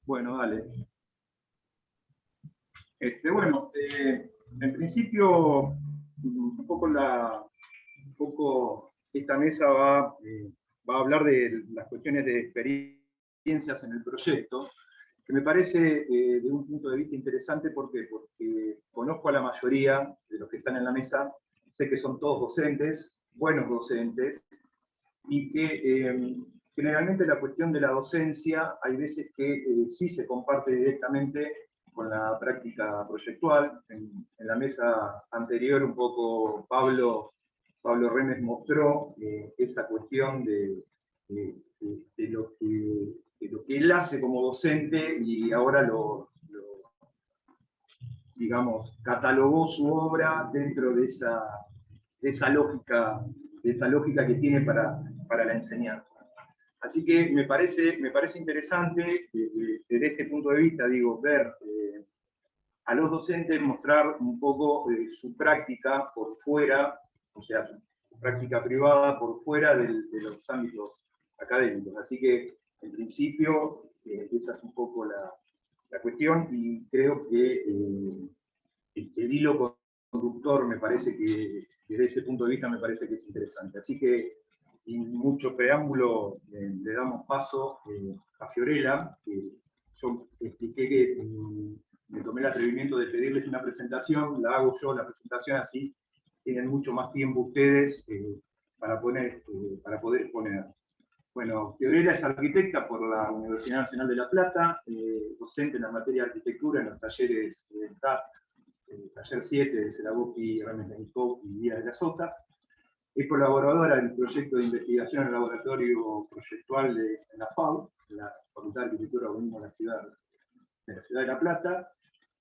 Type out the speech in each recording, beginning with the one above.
Bueno, dale. Bueno, en principio, un poco esta mesa va a hablar de las cuestiones de experiencias en el proyecto, que me parece de un punto de vista interesante. ¿Por qué? Porque conozco a la mayoría de los que están en la mesa, sé que son todos docentes, buenos docentes, y que generalmente la cuestión de la docencia hay veces que sí se comparte directamente con la práctica proyectual. En la mesa anterior un poco Pablo Remes mostró esa cuestión de lo que él hace como docente, y ahora digamos, catalogó su obra dentro de esa lógica que tiene para la enseñanza. Así que me parece interesante, desde este punto de vista, digo, ver a los docentes mostrar un poco su práctica por fuera, o sea, su práctica privada por fuera de los ámbitos académicos. Así que, en principio, esa es un poco la cuestión, y creo que el hilo conductor me parece que, desde ese punto de vista, me parece que es interesante. Así que, sin mucho preámbulo, le damos paso a Fiorella, que yo expliqué que me tomé el atrevimiento de pedirles una presentación, la hago yo la presentación, así tienen mucho más tiempo ustedes para poder exponer. Bueno, Fiorella es arquitecta por la Universidad Nacional de La Plata, docente en la materia de arquitectura en los talleres de TAP, taller 7 de Selagoki, Remes Lenikov y Díaz de la Sota. Es colaboradora del proyecto de investigación en el laboratorio proyectual en la FAU, la Facultad de Arquitectura de la Ciudad de La Plata,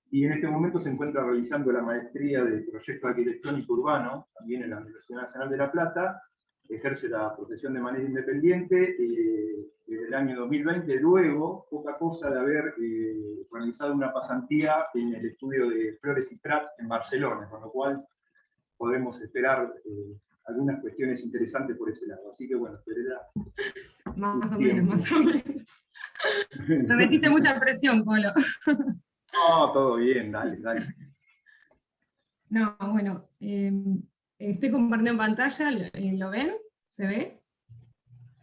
y en este momento se encuentra realizando la maestría de Proyecto Arquitectónico Urbano, también en la Universidad Nacional de La Plata. Ejerce la profesión de manera independiente desde el año 2020, luego, poca cosa, de haber realizado una pasantía en el estudio de Flores y Prat en Barcelona, con lo cual podemos esperar algunas cuestiones interesantes por ese lado. Así que bueno, Fiorella. Más o menos. Me metiste mucha presión, Polo. No, todo bien, dale. No, bueno, estoy compartiendo pantalla, ¿lo ven? ¿Se ve?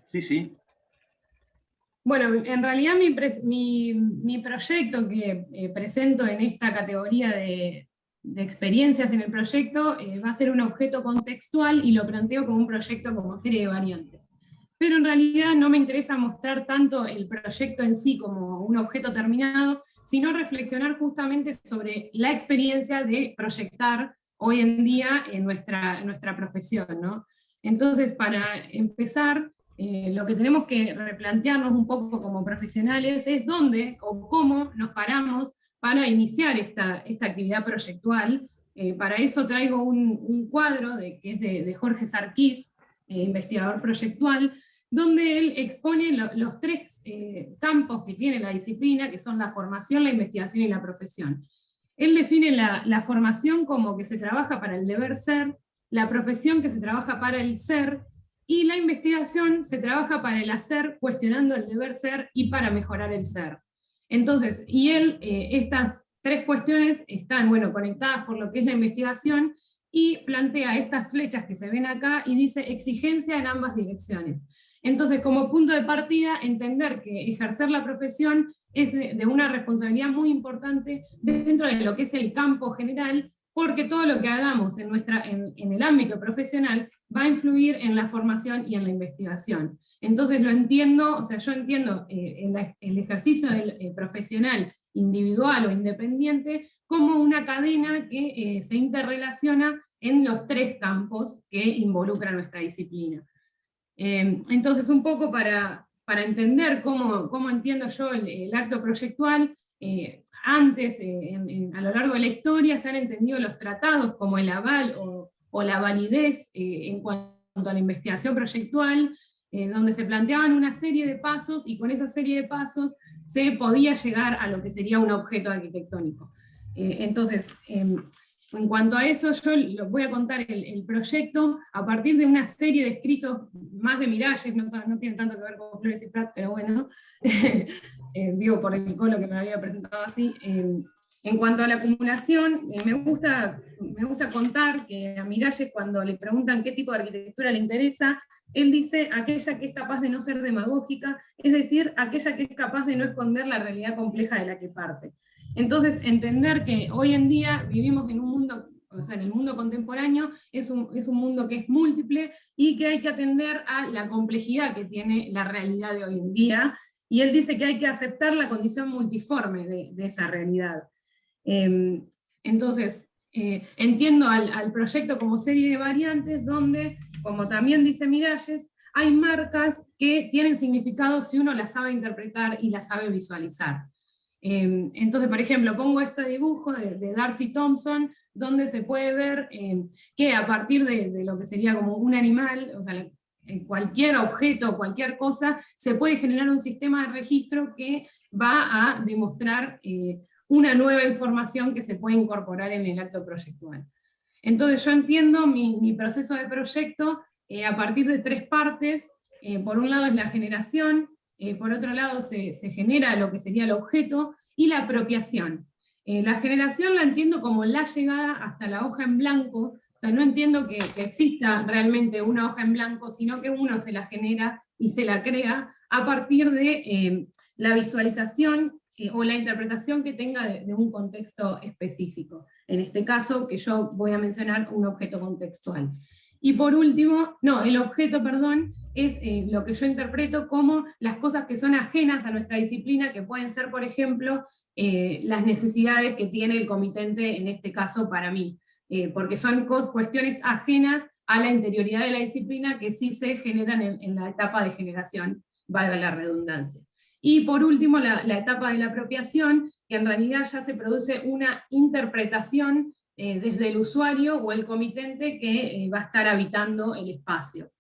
Sí. Bueno, en realidad mi proyecto que presento en esta categoría de experiencias en el proyecto va a ser un objeto contextual, y lo planteo como un proyecto como serie de variantes. Pero en realidad no me interesa mostrar tanto el proyecto en sí como un objeto terminado, sino reflexionar justamente sobre la experiencia de proyectar hoy en día en nuestra profesión, ¿no? Entonces, para empezar, lo que tenemos que replantearnos un poco como profesionales es dónde o cómo nos paramos para iniciar esta actividad proyectual. Para eso traigo un cuadro que es de Jorge Sarkis, investigador proyectual, donde él expone los tres campos que tiene la disciplina, que son la formación, la investigación y la profesión. Él define la formación como que se trabaja para el deber ser, la profesión que se trabaja para el ser, y la investigación se trabaja para el hacer, cuestionando el deber ser y para mejorar el ser. Entonces, y él, estas tres cuestiones están, bueno, conectadas por lo que es la investigación, y plantea estas flechas que se ven acá y dice exigencia en ambas direcciones. Entonces, como punto de partida, entender que ejercer la profesión es de una responsabilidad muy importante dentro de lo que es el campo general, porque todo lo que hagamos en el ámbito profesional va a influir en la formación y en la investigación. Entonces lo entiendo, o sea, yo entiendo el ejercicio del profesional individual o independiente como una cadena que se interrelaciona en los tres campos que involucra nuestra disciplina. Entonces, un poco para entender cómo entiendo yo el acto proyectual, antes, a lo largo de la historia, se han entendido los tratados como el aval o la validez en cuanto a la investigación proyectual, donde se planteaban una serie de pasos, y con esa serie de pasos se podía llegar a lo que sería un objeto arquitectónico. Entonces, en cuanto a eso, yo les voy a contar el proyecto a partir de una serie de escritos más de Miralles, no tiene tanto que ver con Flores y Prat, pero bueno, digo por el Colo que me había presentado así. En cuanto a la acumulación, me gusta contar que a Miralles, cuando le preguntan qué tipo de arquitectura le interesa, él dice aquella que es capaz de no ser demagógica, es decir, aquella que es capaz de no esconder la realidad compleja de la que parte. Entonces, entender que hoy en día vivimos en un mundo, o sea, en el mundo contemporáneo, es un mundo que es múltiple y que hay que atender a la complejidad que tiene la realidad de hoy en día, y él dice que hay que aceptar la condición multiforme de esa realidad. Entonces, entiendo al proyecto como serie de variantes donde, como también dice Miralles, hay marcas que tienen significado si uno las sabe interpretar y las sabe visualizar. Entonces, por ejemplo, pongo este dibujo de Darcy Thompson, donde se puede ver que a partir de lo que sería como un animal, o sea, cualquier objeto, cualquier cosa, se puede generar un sistema de registro que va a demostrar una nueva información que se puede incorporar en el acto proyectual. Entonces yo entiendo mi proceso de proyecto a partir de 3 partes. Por un lado es la generación, por otro lado se genera lo que sería el objeto, y la apropiación. La generación la entiendo como la llegada hasta la hoja en blanco. O sea, no entiendo que exista realmente una hoja en blanco, sino que uno se la genera y se la crea a partir de la visualización o la interpretación que tenga de un contexto específico. En este caso, que yo voy a mencionar un objeto contextual. Y por último, el objeto, perdón, es lo que yo interpreto como las cosas que son ajenas a nuestra disciplina, que pueden ser, por ejemplo, las necesidades que tiene el comitente, en este caso para mí, porque son cuestiones ajenas a la interioridad de la disciplina que sí se generan en la etapa de generación, valga la redundancia. Y por último, la etapa de la apropiación, que en realidad ya se produce una interpretación desde el usuario o el comitente que va a estar habitando el espacio,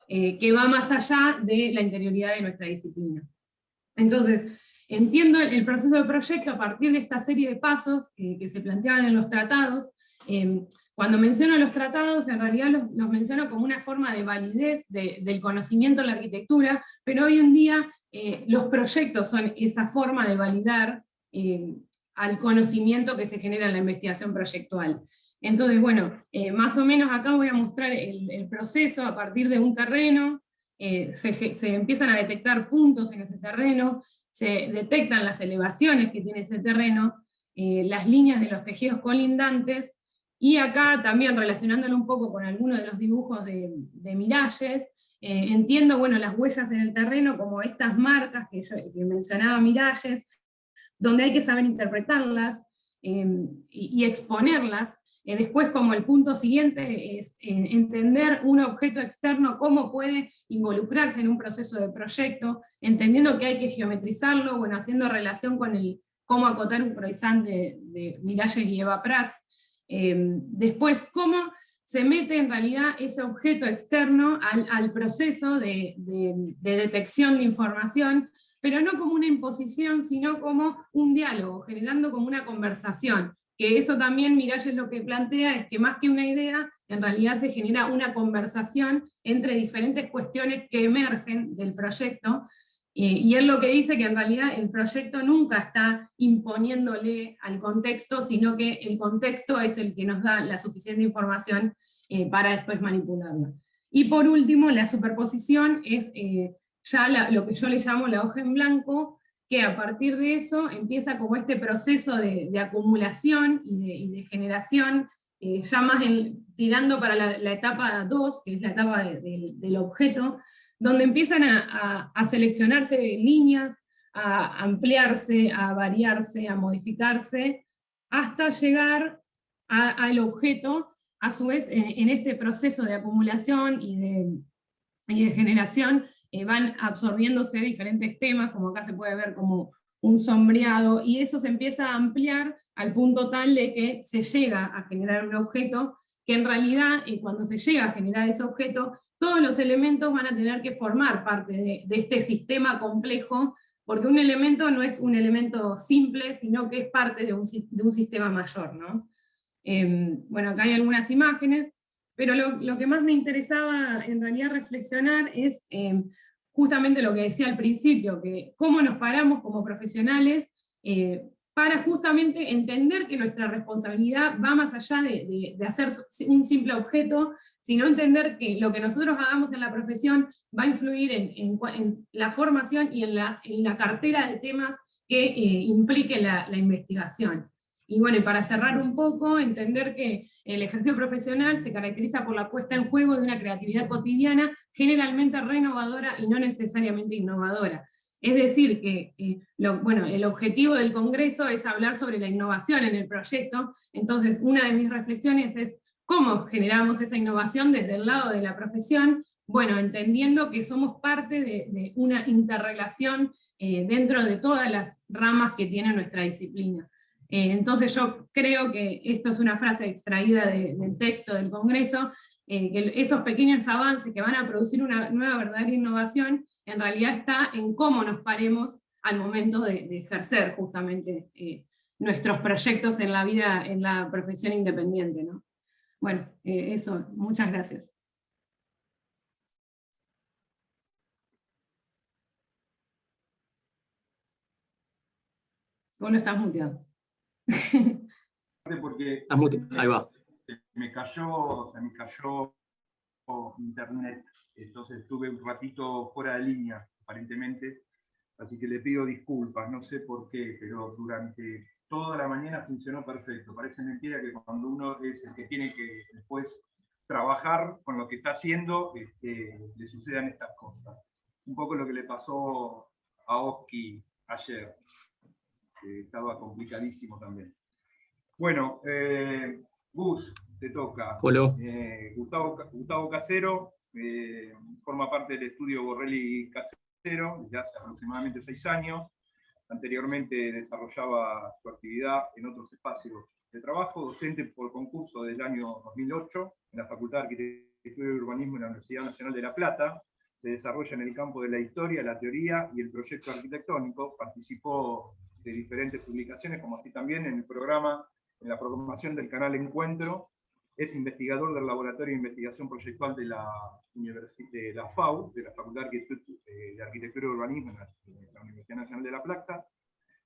que va más allá de la interioridad de nuestra disciplina. Entonces, entiendo el proceso de proyecto a partir de esta serie de pasos que se planteaban en los tratados. Cuando menciono los tratados, en realidad los menciono como una forma de validez del conocimiento de la arquitectura, pero hoy en día los proyectos son esa forma de validar al conocimiento que se genera en la investigación proyectual. Entonces, bueno, más o menos acá voy a mostrar el proceso a partir de un terreno. Se empiezan a detectar puntos en ese terreno, se detectan las elevaciones que tiene ese terreno, las líneas de los tejidos colindantes, y acá también relacionándolo un poco con algunos de los dibujos de Miralles, entiendo, bueno, las huellas en el terreno como estas marcas que mencionaba Miralles, donde hay que saber interpretarlas y exponerlas. Después, como el punto siguiente, es entender un objeto externo, cómo puede involucrarse en un proceso de proyecto, entendiendo que hay que geometrizarlo, bueno, haciendo relación con cómo acotar un croissant de Miralles y Eva Prats. Después, cómo se mete en realidad ese objeto externo al proceso de detección de información, pero no como una imposición, sino como un diálogo, generando como una conversación. Que eso también Miralles lo que plantea es que más que una idea, en realidad se genera una conversación entre diferentes cuestiones que emergen del proyecto, y él lo que dice que en realidad el proyecto nunca está imponiéndole al contexto, sino que el contexto es el que nos da la suficiente información para después manipularla. Y por último, la superposición es ya lo que yo le llamo la hoja en blanco, que a partir de eso empieza como este proceso de acumulación y de generación, ya más tirando para la etapa 2, que es la etapa del objeto, donde empiezan a seleccionarse líneas, a ampliarse, a variarse, a modificarse, hasta llegar al objeto, a su vez en este proceso de acumulación y de generación, van absorbiéndose diferentes temas, como acá se puede ver como un sombreado, y eso se empieza a ampliar al punto tal de que se llega a generar un objeto, que en realidad cuando se llega a generar ese objeto, todos los elementos van a tener que formar parte de este sistema complejo, porque un elemento no es un elemento simple, sino que es parte de un sistema mayor, ¿no? Bueno, acá hay algunas imágenes, pero lo que más me interesaba en realidad reflexionar es justamente lo que decía al principio, que cómo nos paramos como profesionales para justamente entender que nuestra responsabilidad va más allá de hacer un simple objeto, sino entender que lo que nosotros hagamos en la profesión va a influir en la formación y en la cartera de temas que implique la investigación. Y bueno, y para cerrar un poco, entender que el ejercicio profesional se caracteriza por la puesta en juego de una creatividad cotidiana, generalmente renovadora y no necesariamente innovadora. Es decir, que bueno, el objetivo del Congreso es hablar sobre la innovación en el proyecto, entonces una de mis reflexiones es cómo generamos esa innovación desde el lado de la profesión, bueno, entendiendo que somos parte de una interrelación dentro de todas las ramas que tiene nuestra disciplina. Entonces yo creo que esto es una frase extraída del texto del Congreso, que esos pequeños avances que van a producir una nueva verdadera innovación, en realidad está en cómo nos paremos al momento de ejercer justamente nuestros proyectos en la vida, en la profesión independiente, ¿no? Bueno, eso, muchas gracias. ¿Cómo no estás muteado? Porque ahí va. me cayó internet, entonces estuve un ratito fuera de línea, aparentemente, así que le pido disculpas, no sé por qué, pero durante toda la mañana funcionó perfecto. Parece mentira que cuando uno es el que tiene que después trabajar con lo que está haciendo, le sucedan estas cosas. Un poco lo que le pasó a Oski ayer, que estaba complicadísimo también. Bueno, Gus, te toca. Gustavo Casero forma parte del estudio Borrelli Casero desde hace aproximadamente 6 años. Anteriormente desarrollaba su actividad en otros espacios de trabajo, docente por concurso del año 2008 en la Facultad de Arquitectura y Urbanismo de la Universidad Nacional de La Plata. Se desarrolla en el campo de la historia, la teoría y el proyecto arquitectónico. Participó de diferentes publicaciones, como así también en la programación del canal Encuentro. Es investigador del Laboratorio de Investigación Proyectual de la FAU, de la Facultad de Arquitectura y Urbanismo de la Universidad Nacional de La Plata,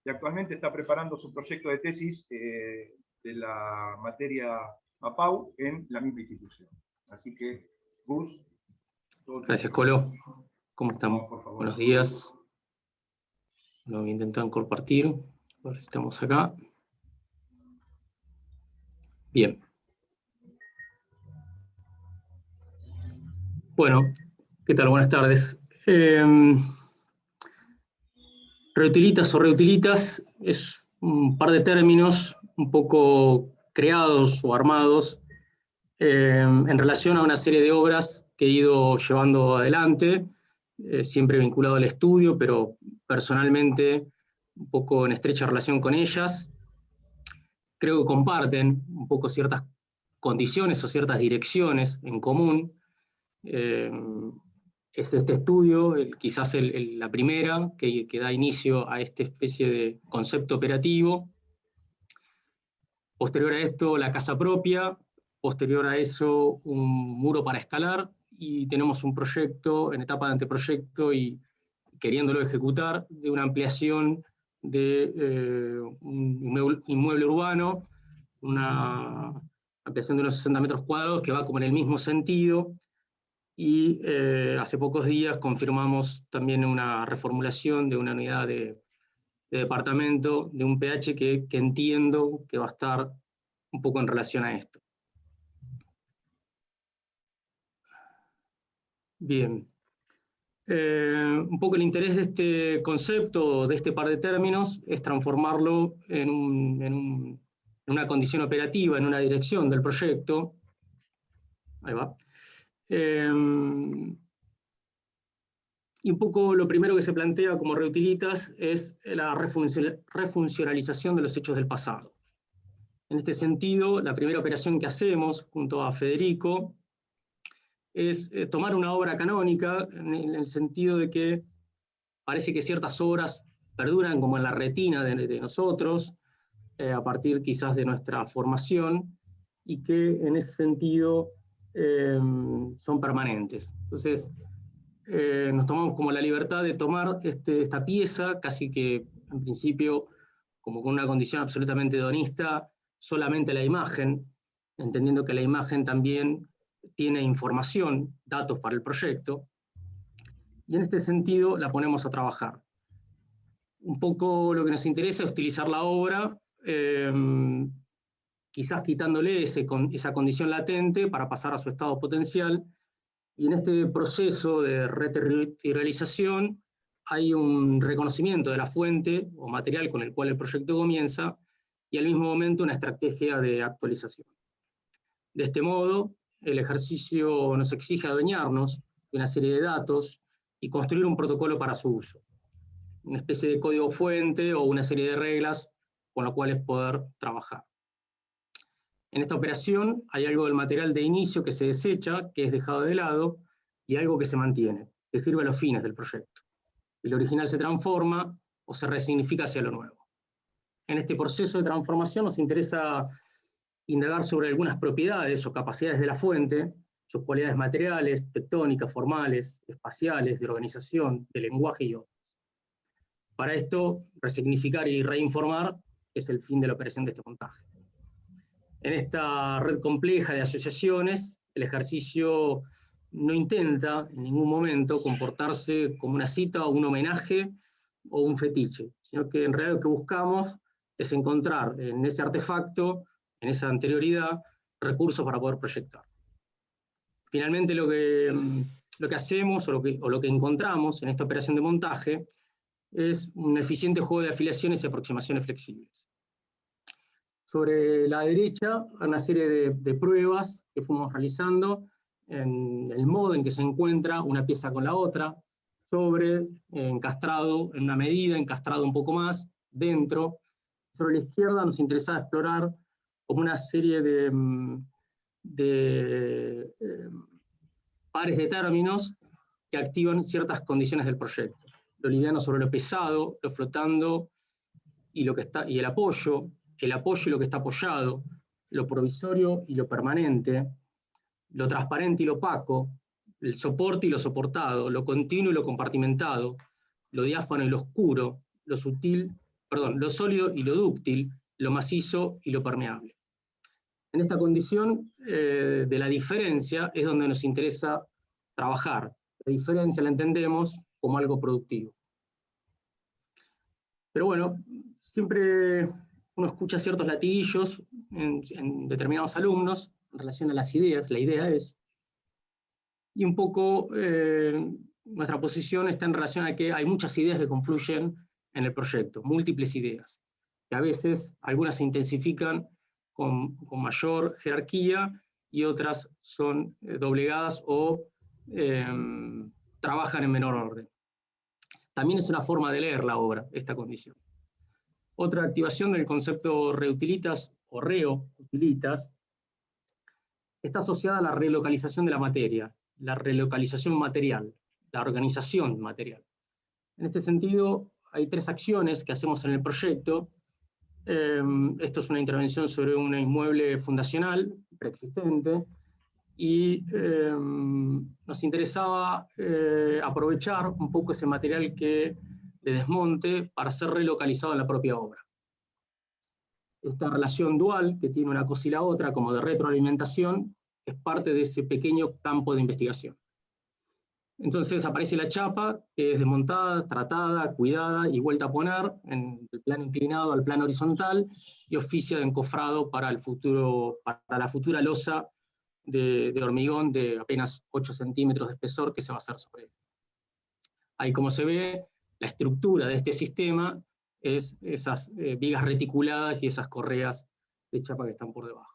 y actualmente está preparando su proyecto de tesis de la materia APAU en la misma institución. Así que, Gus. Gracias, Colo. ¿Cómo están? Buenos días. Lo voy a intentar compartir. A ver si estamos acá. Bien. Bueno, ¿qué tal? Buenas tardes. Reutilitas o reutilitas es un par de términos un poco creados o armados en relación a una serie de obras que he ido llevando adelante, siempre vinculado al estudio, pero personalmente un poco en estrecha relación con ellas. Creo que comparten un poco ciertas condiciones o ciertas direcciones en común. Es este estudio, quizás la primera, que da inicio a esta especie de concepto operativo. Posterior a esto, la casa propia. Posterior a eso, un muro para escalar. Y tenemos un proyecto, en etapa de anteproyecto y queriéndolo ejecutar, de una ampliación de un inmueble urbano, una ampliación de unos 60 metros cuadrados que va como en el mismo sentido. Y hace pocos días confirmamos también una reformulación de una unidad de departamento, de un PH que entiendo que va a estar un poco en relación a esto. Bien. Un poco el interés de este concepto, de este par de términos, es transformarlo en una condición operativa, en una dirección del proyecto. Ahí va. Y un poco lo primero que se plantea como reutilitas es la refuncionalización de los hechos del pasado. En este sentido, la primera operación que hacemos junto a Federico es tomar una obra canónica en el sentido de que parece que ciertas obras perduran como en la retina de nosotros, a partir quizás de nuestra formación, y que en ese sentido son permanentes. Entonces, nos tomamos como la libertad de tomar esta pieza, casi que en principio como con una condición absolutamente hedonista, solamente la imagen, entendiendo que la imagen también tiene información, datos para el proyecto, y en este sentido la ponemos a trabajar. Un poco lo que nos interesa es utilizar la obra, quizás quitándole esa condición latente para pasar a su estado potencial, y en este proceso de reterritorialización hay un reconocimiento de la fuente o material con el cual el proyecto comienza, y al mismo momento una estrategia de actualización. De este modo, el ejercicio nos exige adueñarnos de una serie de datos y construir un protocolo para su uso, una especie de código fuente o una serie de reglas con las cuales poder trabajar. En esta operación hay algo del material de inicio que se desecha, que es dejado de lado, y algo que se mantiene, que sirve a los fines del proyecto. El original se transforma o se resignifica hacia lo nuevo. En este proceso de transformación nos interesa indagar sobre algunas propiedades o capacidades de la fuente, sus cualidades materiales, tectónicas, formales, espaciales, de organización, de lenguaje y otras. Para esto, resignificar y reinformar es el fin de la operación de este montaje. En esta red compleja de asociaciones, el ejercicio no intenta en ningún momento comportarse como una cita o un homenaje o un fetiche, sino que en realidad lo que buscamos es encontrar en ese artefacto, en esa anterioridad, recursos para poder proyectar. Finalmente lo que hacemos o lo que encontramos en esta operación de montaje es un eficiente juego de afiliaciones y aproximaciones flexibles. Sobre la derecha, una serie de pruebas que fuimos realizando en el modo en que se encuentra una pieza con la otra, sobre, encastrado en una medida, encastrado un poco más, dentro. Sobre la izquierda nos interesaba explorar como una serie de pares de términos que activan ciertas condiciones del proyecto. Lo liviano sobre lo pesado, lo flotando y el apoyo y lo que está apoyado, lo provisorio y lo permanente, lo transparente y lo opaco, el soporte y lo soportado, lo continuo y lo compartimentado, lo diáfano y lo oscuro, lo sólido y lo dúctil, lo macizo y lo permeable. En esta condición de la diferencia es donde nos interesa trabajar. La diferencia la entendemos como algo productivo. Pero bueno, siempre uno escucha ciertos latiguillos en determinados alumnos en relación a las ideas, la idea es, y un poco nuestra posición está en relación a que hay muchas ideas que confluyen en el proyecto, múltiples ideas, que a veces algunas se intensifican con mayor jerarquía y otras son doblegadas o trabajan en menor orden. También es una forma de leer la obra, esta condición. Otra activación del concepto reutilitas o reutilitas está asociada a la relocalización de la materia, la relocalización material, la organización material. En este sentido, hay tres acciones que hacemos en el proyecto. Esto es una intervención sobre un inmueble fundacional preexistente, y nos interesaba aprovechar un poco ese material de desmonte para ser relocalizado en la propia obra. Esta relación dual, que tiene una cosa y la otra, como de retroalimentación, es parte de ese pequeño campo de investigación. Entonces aparece la chapa, que es desmontada, tratada, cuidada y vuelta a poner en el plano inclinado al plano horizontal, y oficia de encofrado para la futura losa de hormigón de apenas 8 centímetros de espesor que se va a hacer sobre él. Ahí, como se ve, la estructura de este sistema es esas vigas reticuladas y esas correas de chapa que están por debajo.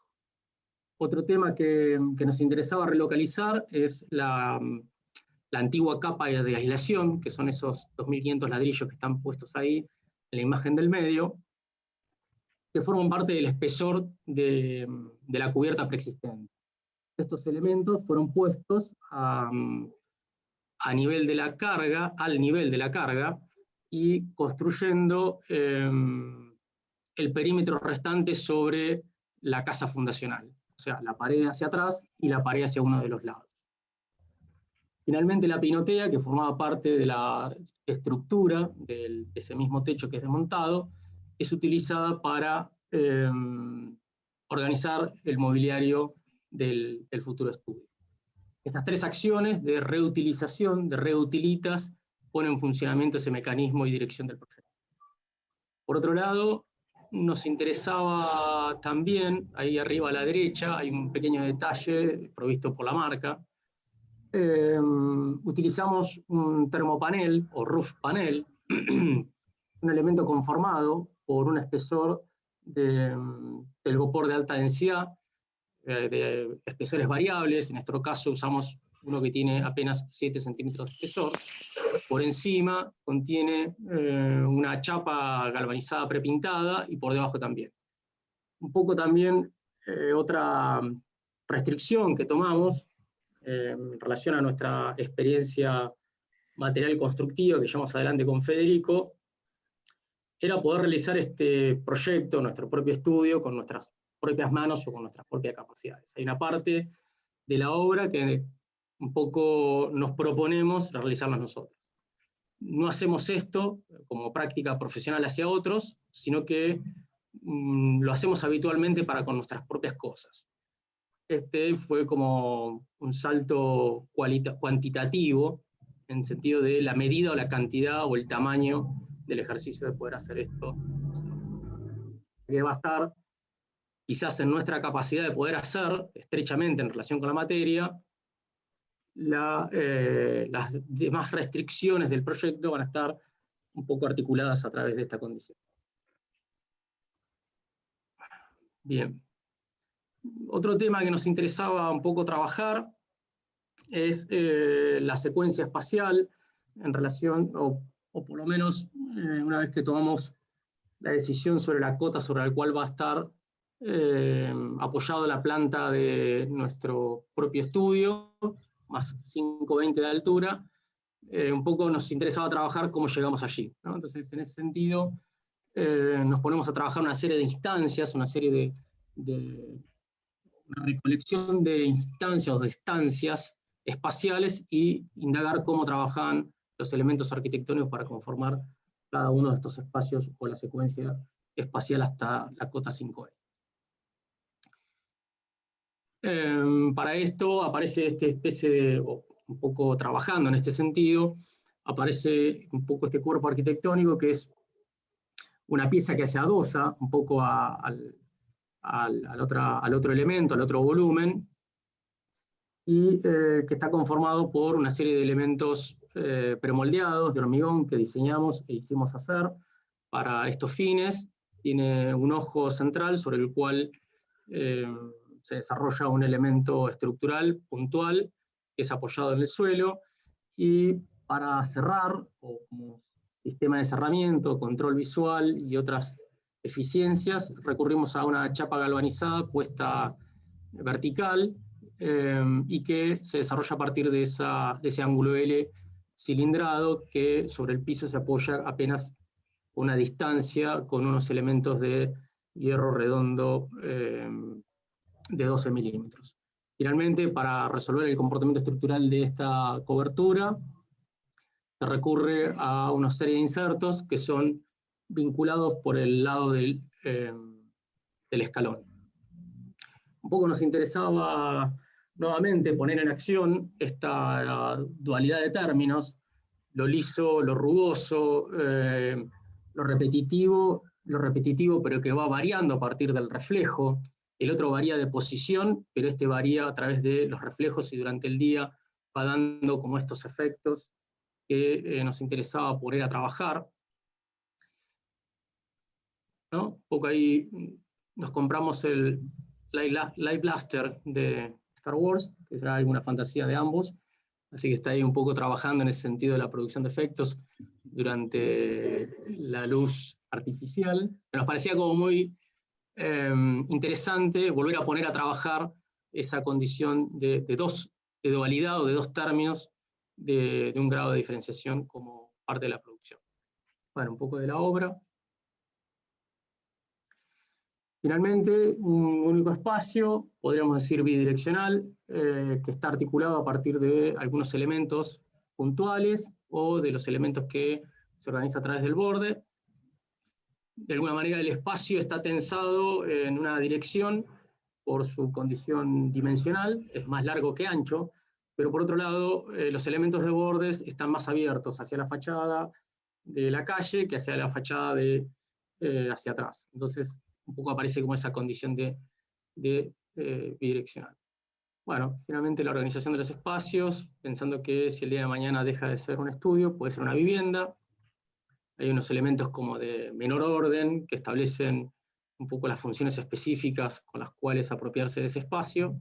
Otro tema que nos interesaba relocalizar es la antigua capa de aislación, que son esos 2.500 ladrillos que están puestos ahí en la imagen del medio, que forman parte del espesor de la cubierta preexistente. Estos elementos fueron puestos al nivel de la carga, y construyendo el perímetro restante sobre la casa fundacional, o sea, la pared hacia atrás y la pared hacia uno de los lados. Finalmente la pinotea, que formaba parte de la estructura de ese mismo techo que es desmontado, es utilizada para organizar el mobiliario del futuro estudio. Estas tres acciones de reutilización, de reutilitas, ponen en funcionamiento ese mecanismo y dirección del proyecto. Por otro lado, nos interesaba también, ahí arriba a la derecha, hay un pequeño detalle provisto por la marca. Utilizamos un termopanel o roof panel, un elemento conformado por un espesor de telgopor de alta densidad, de espesores variables. En nuestro caso usamos uno que tiene apenas 7 centímetros de espesor. Por encima contiene una chapa galvanizada prepintada y por debajo también. Un poco también otra restricción que tomamos en relación a nuestra experiencia material constructiva que llevamos adelante con Federico, era poder realizar este proyecto, nuestro propio estudio, con nuestras propias manos o con nuestras propias capacidades. Hay una parte de la obra que un poco nos proponemos realizarla nosotros. No hacemos esto como práctica profesional hacia otros, sino que lo hacemos habitualmente para con nuestras propias cosas. Este fue como un salto cuantitativo, en el sentido de la medida o la cantidad o el tamaño del ejercicio de poder hacer esto. Que va a estar quizás en nuestra capacidad de poder hacer, estrechamente en relación con la materia, las demás restricciones del proyecto van a estar un poco articuladas a través de esta condición. Bien. Otro tema que nos interesaba un poco trabajar es la secuencia espacial en relación, o por lo menos una vez que tomamos la decisión sobre la cota sobre la cual va a estar apoyado la planta de nuestro propio estudio, más 520 de altura, un poco nos interesaba trabajar cómo llegamos allí, ¿no? Entonces, en ese sentido, nos ponemos a trabajar una serie de instancias, una serie una recolección de instancias o de estancias espaciales y indagar cómo trabajan los elementos arquitectónicos para conformar cada uno de estos espacios o la secuencia espacial hasta la cota 5E. Para esto aparece esta especie de, un poco trabajando en este sentido, aparece un poco este cuerpo arquitectónico que es una pieza que se adosa un poco al otro elemento, al otro volumen, y que está conformado por una serie de elementos premoldeados de hormigón que diseñamos e hicimos hacer para estos fines. Tiene un ojo central sobre el cual se desarrolla un elemento estructural puntual que es apoyado en el suelo, y para cerrar, o como sistema de cerramiento, control visual y otras eficiencias, recurrimos a una chapa galvanizada puesta vertical y que se desarrolla a partir de ese ángulo L cilindrado que sobre el piso se apoya apenas una distancia con unos elementos de hierro redondo de 12 milímetros. Finalmente, para resolver el comportamiento estructural de esta cobertura, se recurre a una serie de insertos que son vinculados por el lado del escalón. Un poco nos interesaba nuevamente poner en acción esta dualidad de términos, lo liso, lo rugoso, lo repetitivo, pero que va variando a partir del reflejo. El otro varía de posición, pero este varía a través de los reflejos y durante el día va dando como estos efectos que nos interesaba poner a trabajar, ¿no? Un poco ahí nos compramos el Light Blaster de Star Wars, que será alguna fantasía de ambos, así que está ahí un poco trabajando en ese sentido de la producción de efectos durante la luz artificial. Nos parecía como muy interesante volver a poner a trabajar esa condición de dualidad o de dos términos de un grado de diferenciación como parte de la producción. Bueno, un poco de la obra. Finalmente, un único espacio, podríamos decir bidireccional, que está articulado a partir de algunos elementos puntuales o de los elementos que se organiza a través del borde. De alguna manera el espacio está tensado en una dirección por su condición dimensional, es más largo que ancho, pero por otro lado los elementos de bordes están más abiertos hacia la fachada de la calle que hacia la fachada hacia atrás. Entonces un poco aparece como esa condición de bidireccional. Bueno, finalmente la organización de los espacios, pensando que si el día de mañana deja de ser un estudio, puede ser una vivienda. Hay unos elementos como de menor orden que establecen un poco las funciones específicas con las cuales apropiarse de ese espacio.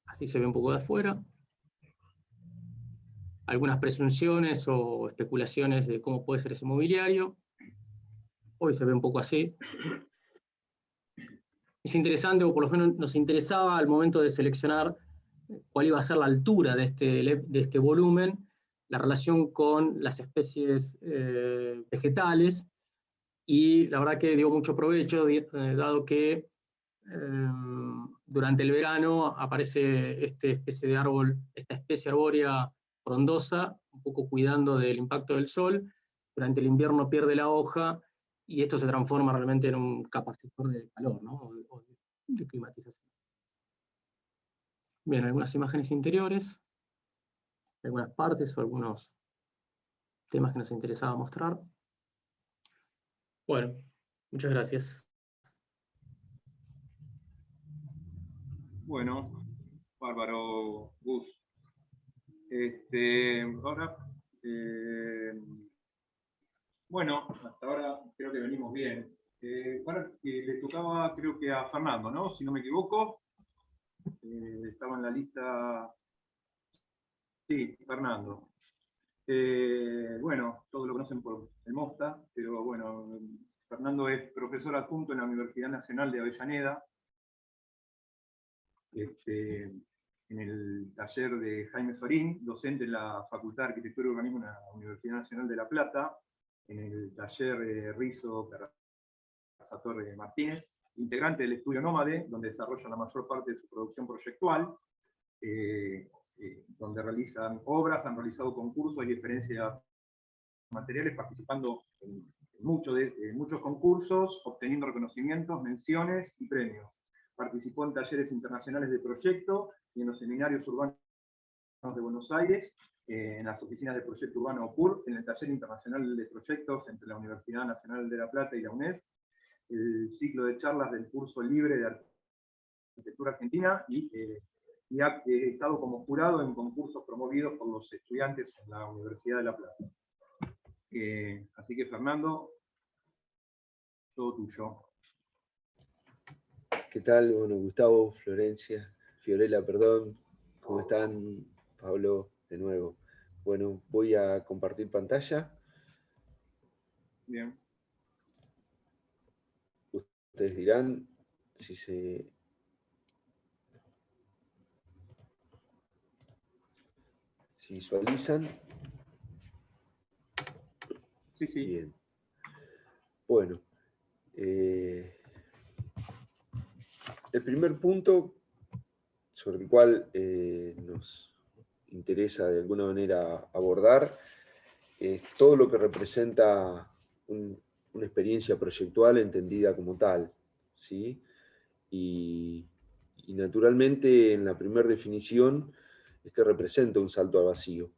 Así se ve un poco de afuera. Algunas presunciones o especulaciones de cómo puede ser ese mobiliario. Hoy se ve un poco así. Es interesante, o por lo menos nos interesaba al momento de seleccionar cuál iba a ser la altura de este volumen, la relación con las especies vegetales, y la verdad que dio mucho provecho, dado que durante el verano aparece esta especie de árbol, esta especie arbórea frondosa, un poco cuidando del impacto del sol. Durante el invierno pierde la hoja, y esto se transforma realmente en un capacitor de calor, ¿no? o de climatización. Bien, algunas imágenes interiores, algunas partes o algunos temas que nos interesaba mostrar. Bueno, muchas gracias. Bueno, bárbaro, Gus. Ahora, bueno, hasta ahora creo que venimos bien. Ahora le tocaba, creo que a Fernando, ¿no? Si no me equivoco. Estaba en la lista. Sí, Fernando. Bueno, todos lo conocen por el Mosta, pero bueno, Fernando es profesor adjunto en la Universidad Nacional de Avellaneda, en el taller de Jaime Sorín, docente en la Facultad de Arquitectura y Urbanismo en la Universidad Nacional de La Plata, en el taller Rizo Torre Martínez, integrante del estudio Nómade, donde desarrolla la mayor parte de su producción proyectual, donde realizan obras, han realizado concursos y experiencias materiales, participando en muchos concursos, obteniendo reconocimientos, menciones y premios. Participó en talleres internacionales de proyecto y en los seminarios urbanos de Buenos Aires, en las oficinas de Proyecto Urbano OPUR, en el taller internacional de proyectos entre la Universidad Nacional de La Plata y la UNED, el ciclo de charlas del curso libre de Arquitectura Argentina, y ha estado como jurado en concursos promovidos por los estudiantes en la Universidad de La Plata. Así que, Fernando, todo tuyo. ¿Qué tal? Bueno, Gustavo, Florencia, Fiorella, perdón. ¿Cómo están? Pablo, de nuevo. Bueno, voy a compartir pantalla. Bien. Ustedes dirán si se... si visualizan. Sí, sí. Bien. Bueno. El primer punto sobre el cual nos interesa de alguna manera abordar es todo lo que representa una experiencia proyectual entendida como tal, ¿sí? Y naturalmente en la primera definición es que representa un salto al vacío,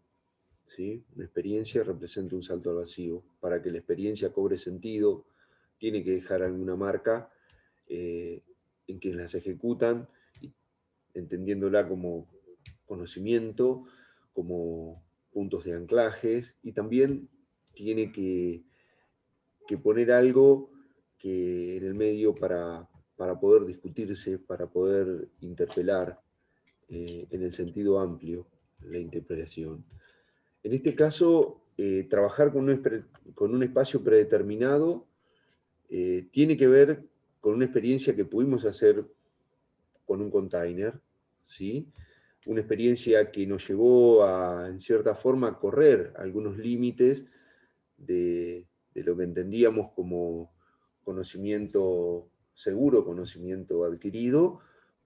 ¿sí? Una experiencia representa un salto al vacío. Para que la experiencia cobre sentido, tiene que dejar alguna marca en quienes las ejecutan, entendiéndola como conocimiento, como puntos de anclajes, y también tiene que poner algo que en el medio para poder discutirse, para poder interpelar en el sentido amplio la interpelación. En este caso, trabajar con un espacio predeterminado tiene que ver con una experiencia que pudimos hacer con un container, ¿sí? Una experiencia que nos llevó a, en cierta forma, a correr algunos límites de lo que entendíamos como conocimiento seguro, conocimiento adquirido,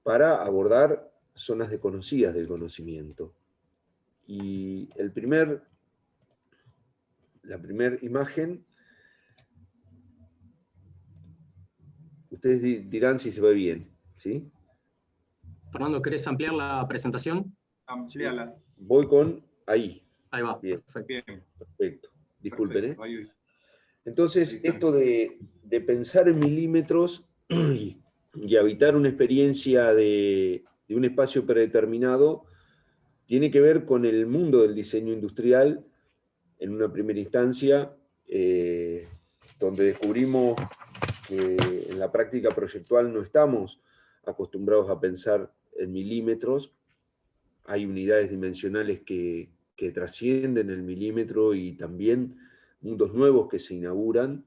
para abordar zonas desconocidas del conocimiento. Y la primera imagen, ustedes dirán si se ve bien, ¿sí? Fernando, ¿querés ampliar la presentación? Ampliala. Voy con ahí. Ahí va, Bien. perfecto. Bien. Perfecto. Disculpen, ¿eh? Ahí. Entonces, Ahí está. esto de pensar en milímetros y habitar una experiencia de un espacio predeterminado tiene que ver con el mundo del diseño industrial en una primera instancia, donde descubrimos que en la práctica proyectual no estamos acostumbrados a pensar en milímetros. Hay unidades dimensionales que trascienden el milímetro y también mundos nuevos que se inauguran.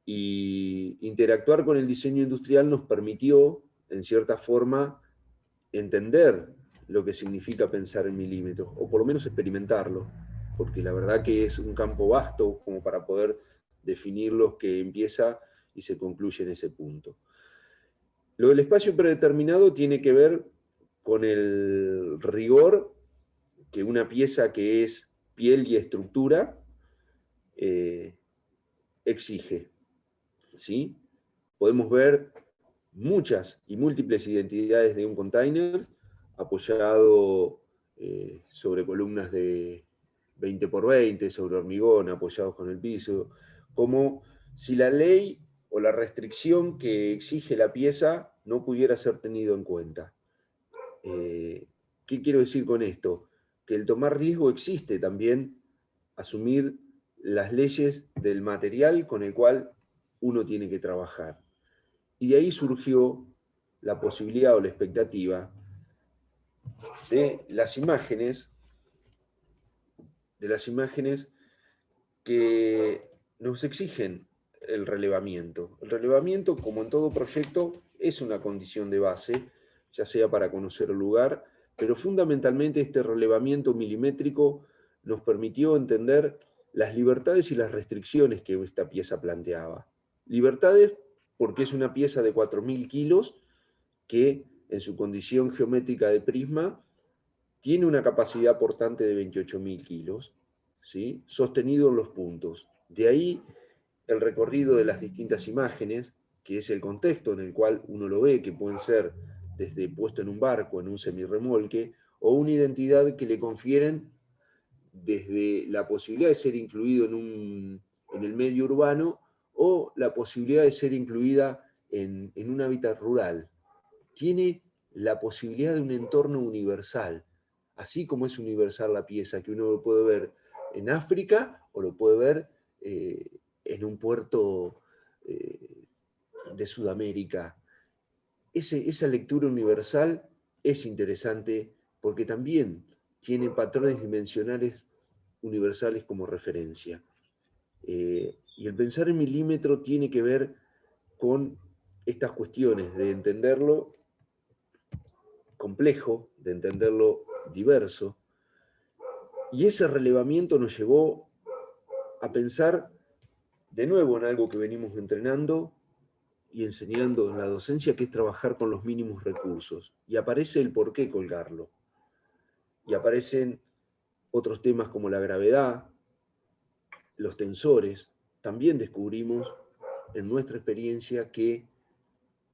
Y interactuar con el diseño industrial nos permitió, en cierta forma, entender lo que significa pensar en milímetros, o por lo menos experimentarlo, porque la verdad que es un campo vasto como para poder definirlo, que empieza y se concluye en ese punto. Lo del espacio predeterminado tiene que ver con el rigor que una pieza que es piel y estructura exige, ¿sí? Podemos ver muchas y múltiples identidades de un container apoyado sobre columnas de 20 por 20, sobre hormigón, apoyados con el piso, como si la ley o la restricción que exige la pieza no pudiera ser tenido en cuenta. ¿Qué quiero decir con esto? Que el tomar riesgo existe también, asumir las leyes del material con el cual uno tiene que trabajar. Y de ahí surgió la posibilidad o la expectativa de las imágenes que nos exigen el relevamiento. El relevamiento, como en todo proyecto, es una condición de base, ya sea para conocer el lugar, pero fundamentalmente este relevamiento milimétrico nos permitió entender las libertades y las restricciones que esta pieza planteaba. Libertades porque es una pieza de 4.000 kilos que en su condición geométrica de prisma tiene una capacidad portante de 28.000 kilos, ¿sí? Sostenido en los puntos. De ahí el recorrido de las distintas imágenes, que es el contexto en el cual uno lo ve, que pueden ser desde puesto en un barco, en un semirremolque, o una identidad que le confieren desde la posibilidad de ser incluido en el medio urbano o la posibilidad de ser incluida en un hábitat rural. Tiene la posibilidad de un entorno universal, así como es universal la pieza, que uno lo puede ver en África o lo puede ver en un puerto de Sudamérica. Esa lectura universal es interesante porque también tiene patrones dimensionales universales como referencia. Y el pensar en milímetro tiene que ver con estas cuestiones de entenderlo complejo, de entenderlo diverso, y ese relevamiento nos llevó a pensar de nuevo en algo que venimos entrenando y enseñando en la docencia, que es trabajar con los mínimos recursos. Y aparece el por qué colgarlo. Y aparecen otros temas como la gravedad, los tensores. También descubrimos en nuestra experiencia que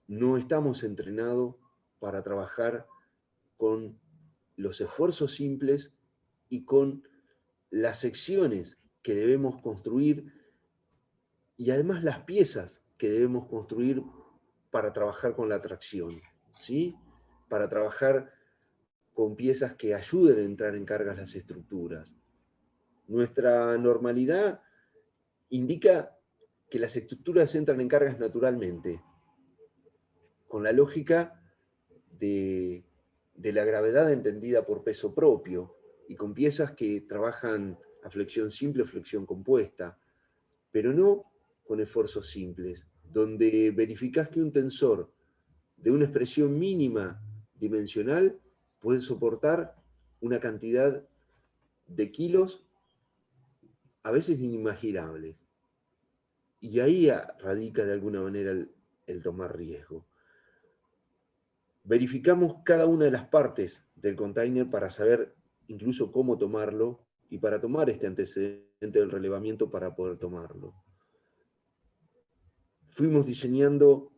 no estamos entrenados para trabajar con los esfuerzos simples y con las secciones que debemos construir y además las piezas que debemos construir para trabajar con la tracción, ¿sí? Para trabajar con piezas que ayuden a entrar en cargas las estructuras. Nuestra normalidad indica que las estructuras entran en cargas naturalmente, con la lógica de la gravedad entendida por peso propio, y con piezas que trabajan a flexión simple o flexión compuesta, pero no con esfuerzos simples, donde verificás que un tensor de una expresión mínima dimensional puede soportar una cantidad de kilos a veces inimaginables. Y ahí radica de alguna manera el tomar riesgo. Verificamos cada una de las partes del container para saber incluso cómo tomarlo y para tomar este antecedente del relevamiento para poder tomarlo. Fuimos diseñando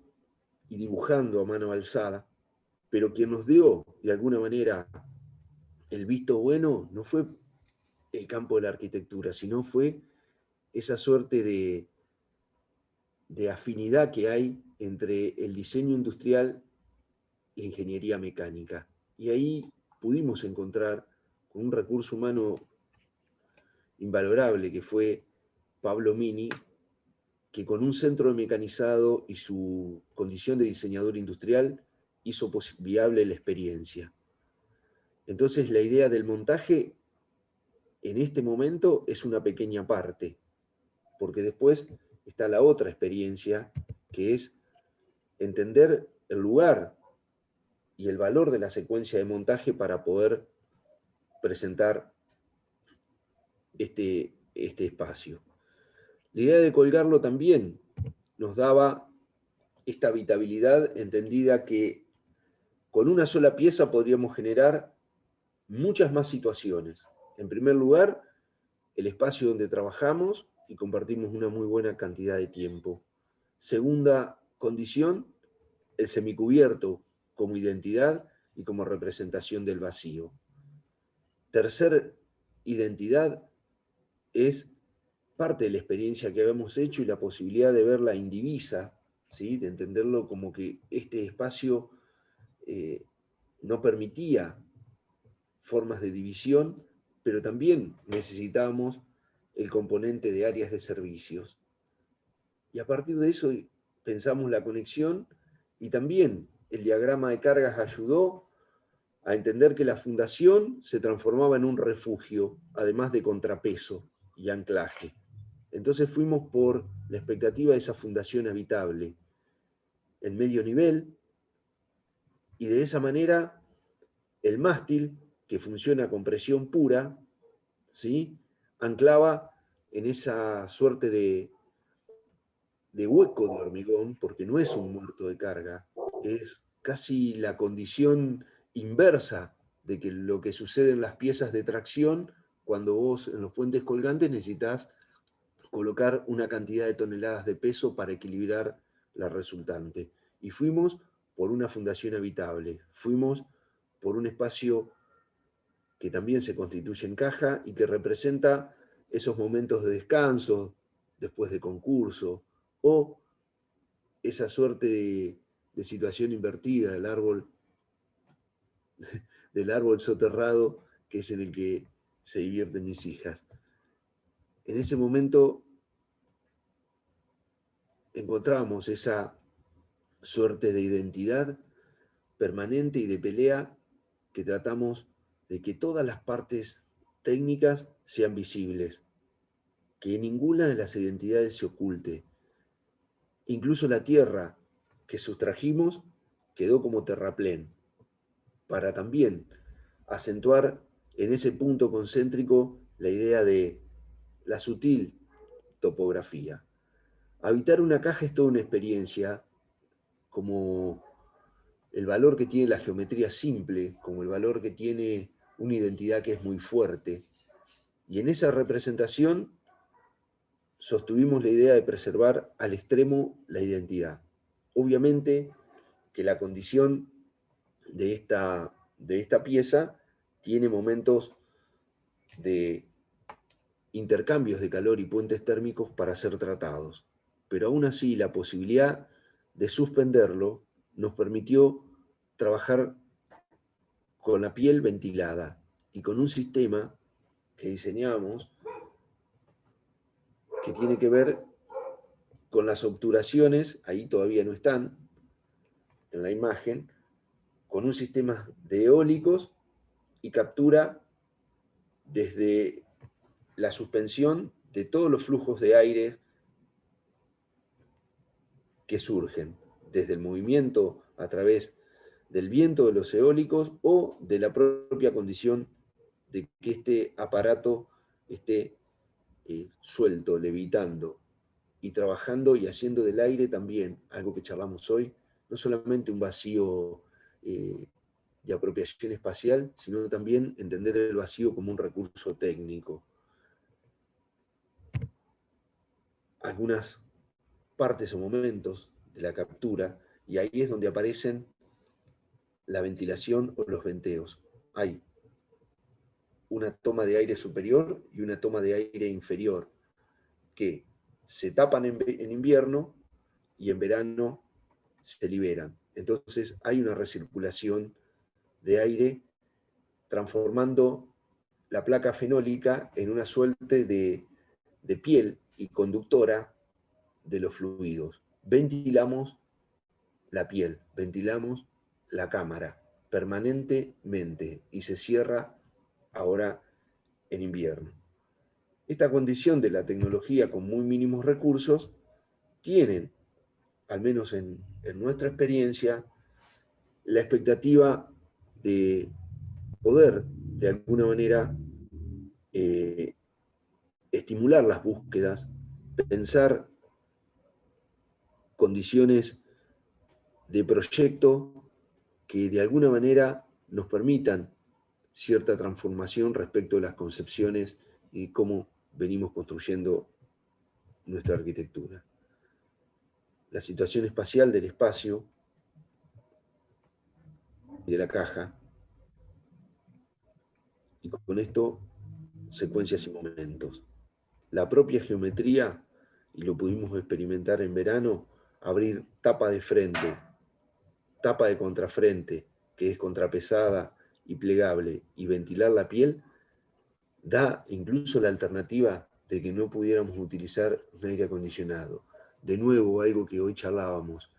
y dibujando a mano alzada, pero quien nos dio de alguna manera el visto bueno no fue el campo de la arquitectura, sino fue esa suerte de afinidad que hay entre el diseño industrial e la ingeniería mecánica. Y ahí pudimos encontrar con un recurso humano invalorable que fue Pablo Mini, que con un centro de mecanizado y su condición de diseñador industrial hizo viable la experiencia. Entonces la idea del montaje en este momento es una pequeña parte, porque después está la otra experiencia, que es entender el lugar y el valor de la secuencia de montaje para poder presentar este espacio. La idea de colgarlo también nos daba esta habitabilidad entendida que con una sola pieza podríamos generar muchas más situaciones. En primer lugar, el espacio donde trabajamos y compartimos una muy buena cantidad de tiempo. Segunda condición, el semicubierto como identidad y como representación del vacío. Tercer identidad es parte de la experiencia que habíamos hecho y la posibilidad de verla indivisa, ¿sí? De entenderlo como que este espacio no permitía formas de división, pero también necesitábamos el componente de áreas de servicios. Y a partir de eso pensamos la conexión y también el diagrama de cargas ayudó a entender que la fundación se transformaba en un refugio, además de contrapeso y anclaje. Entonces fuimos por la expectativa de esa fundación habitable en medio nivel, y de esa manera el mástil, que funciona con presión pura, ¿sí?, anclaba en esa suerte de hueco de hormigón, porque no es un muerto de carga, es casi la condición inversa de que lo que sucede en las piezas de tracción, cuando vos en los puentes colgantes necesitas colocar una cantidad de toneladas de peso para equilibrar la resultante. Y fuimos por una fundación habitable, fuimos por un espacio que también se constituye en caja y que representa esos momentos de descanso después de concurso, o esa suerte de situación invertida del árbol soterrado, que es en el que se divierten mis hijas. En ese momento encontramos esa suerte de identidad permanente y de pelea que tratamos de que todas las partes técnicas sean visibles, que ninguna de las identidades se oculte. Incluso la tierra que sustrajimos quedó como terraplén, para también acentuar en ese punto concéntrico la idea de la sutil topografía. Habitar una caja es toda una experiencia, como el valor que tiene la geometría simple, como el valor que tiene una identidad que es muy fuerte. Y en esa representación sostuvimos la idea de preservar al extremo la identidad. Obviamente que la condición de esta pieza tiene momentos de intercambios de calor y puentes térmicos para ser tratados, pero aún así la posibilidad de suspenderlo nos permitió trabajar con la piel ventilada y con un sistema que diseñamos que tiene que ver con las obturaciones, ahí todavía no están en la imagen, con un sistema de eólicos y captura desde la suspensión de todos los flujos de aire que surgen, desde el movimiento a través del viento de los eólicos o de la propia condición de que este aparato esté suelto, levitando. y trabajando y haciendo del aire también, algo que charlamos hoy, no solamente un vacío de apropiación espacial, sino también entender el vacío como un recurso técnico. Algunas partes o momentos de la captura, y ahí es donde aparecen la ventilación o los venteos. Hay una toma de aire superior y una toma de aire inferior, que se tapan en invierno y en verano se liberan. Entonces hay una recirculación de aire transformando la placa fenólica en una suerte de piel y conductora de los fluidos. Ventilamos la piel, ventilamos la cámara permanentemente y se cierra ahora en invierno. Esta condición de la tecnología con muy mínimos recursos tienen, al menos en nuestra experiencia, la expectativa de poder, de alguna manera, estimular las búsquedas, pensar condiciones de proyecto que de alguna manera nos permitan cierta transformación respecto a las concepciones y cómo venimos construyendo nuestra arquitectura. La situación espacial del espacio y de la caja, y con esto secuencias y momentos. La propia geometría, y lo pudimos experimentar en verano, abrir tapa de frente, tapa de contrafrente, que es contrapesada y plegable, y ventilar la piel, da incluso la alternativa de que no pudiéramos utilizar un aire acondicionado. De nuevo, algo que hoy charlábamos,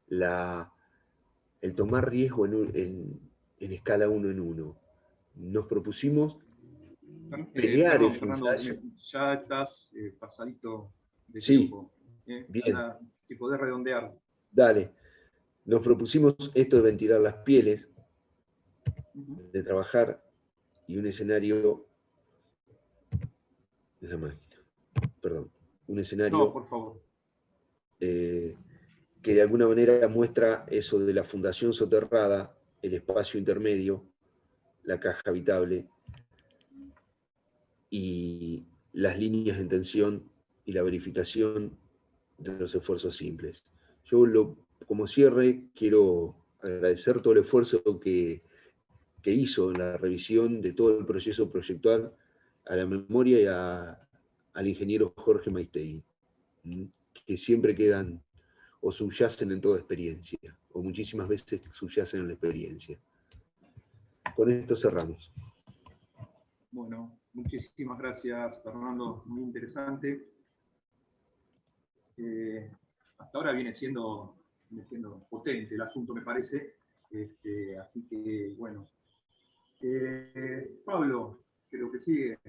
el tomar riesgo en escala 1 en 1. Nos propusimos pelear ese ensayo. Ya estás pasadito de Sí, tiempo. bien. Si podés redondear. Dale. Nos propusimos esto de ventilar las pieles, de trabajar, y un escenario... Es la máquina. Perdón. Un escenario... No, por favor. Que de alguna manera muestra eso de la fundación soterrada, el espacio intermedio, la caja habitable, y las líneas en tensión y la verificación de los esfuerzos simples. Yo, como cierre, quiero agradecer todo el esfuerzo que hizo en la revisión de todo el proceso proyectual a la memoria y al ingeniero Jorge Maistegui, que siempre quedan o subyacen en toda experiencia, o muchísimas veces subyacen en la experiencia. Con esto cerramos. Bueno, muchísimas gracias, Fernando, muy interesante. Hasta ahora viene siendo potente el asunto, me parece. Así que, bueno. Pablo, creo que sigue,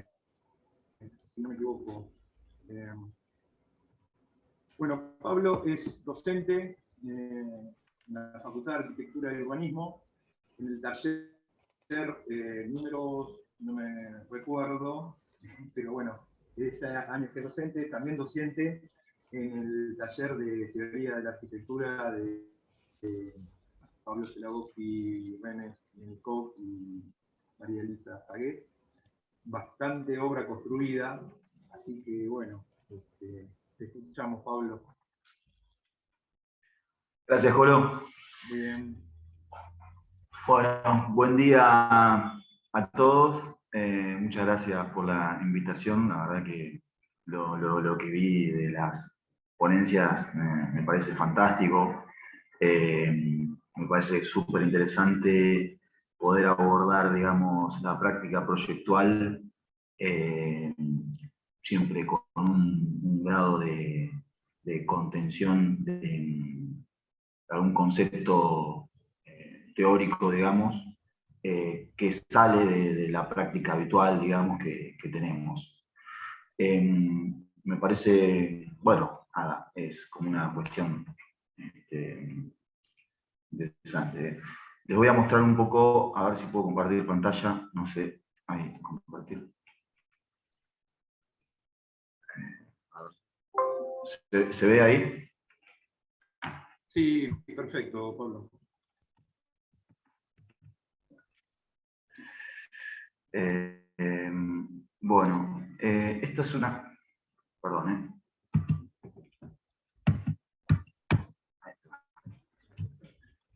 si no me equivoco. Bueno, Pablo es docente en la Facultad de Arquitectura y Urbanismo, en el taller números, no me recuerdo, pero bueno, es años que docente, también docente en el taller de Teoría de la Arquitectura de Pablo Zelagowski, Renes Menikov y María Elisa Zagués. Bastante obra construida, así que bueno, te escuchamos, Pablo. Gracias, Jolo. Bien. Bueno, buen día a todos. Muchas gracias por la invitación. La verdad que lo que vi de las ponencias me parece fantástico. Me parece súper interesante poder abordar, digamos, la práctica proyectual siempre con un grado de contención de algún concepto teórico, digamos, que sale de la práctica habitual, digamos, que tenemos. Me parece, bueno, nada, es como una cuestión interesante. Les voy a mostrar un poco, a ver si puedo compartir pantalla, no sé, ahí, compartir. A ver. ¿Se ve ahí? Sí, perfecto, Pablo. Bueno, esta es una... Perdón,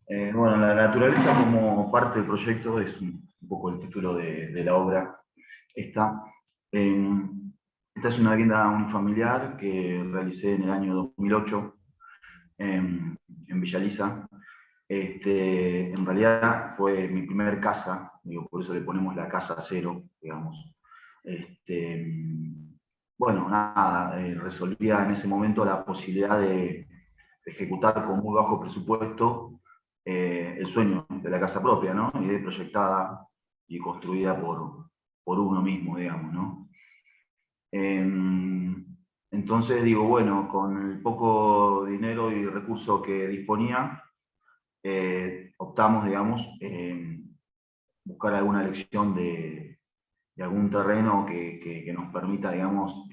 bueno, la naturaleza como parte del proyecto es un poco el título de la obra. Esta es una vivienda unifamiliar que realicé en el año 2008 en Villa Lisa. En realidad fue mi primer casa, digo, por eso le ponemos la casa cero, digamos. Bueno, nada, resolvía en ese momento la posibilidad de ejecutar con muy bajo presupuesto el sueño de la casa propia, ¿no? Y de proyectada y construida por uno mismo, digamos, ¿no? Entonces digo, bueno, con el poco dinero y recursos que disponía, optamos, digamos, buscar alguna elección de algún terreno que nos permita, digamos,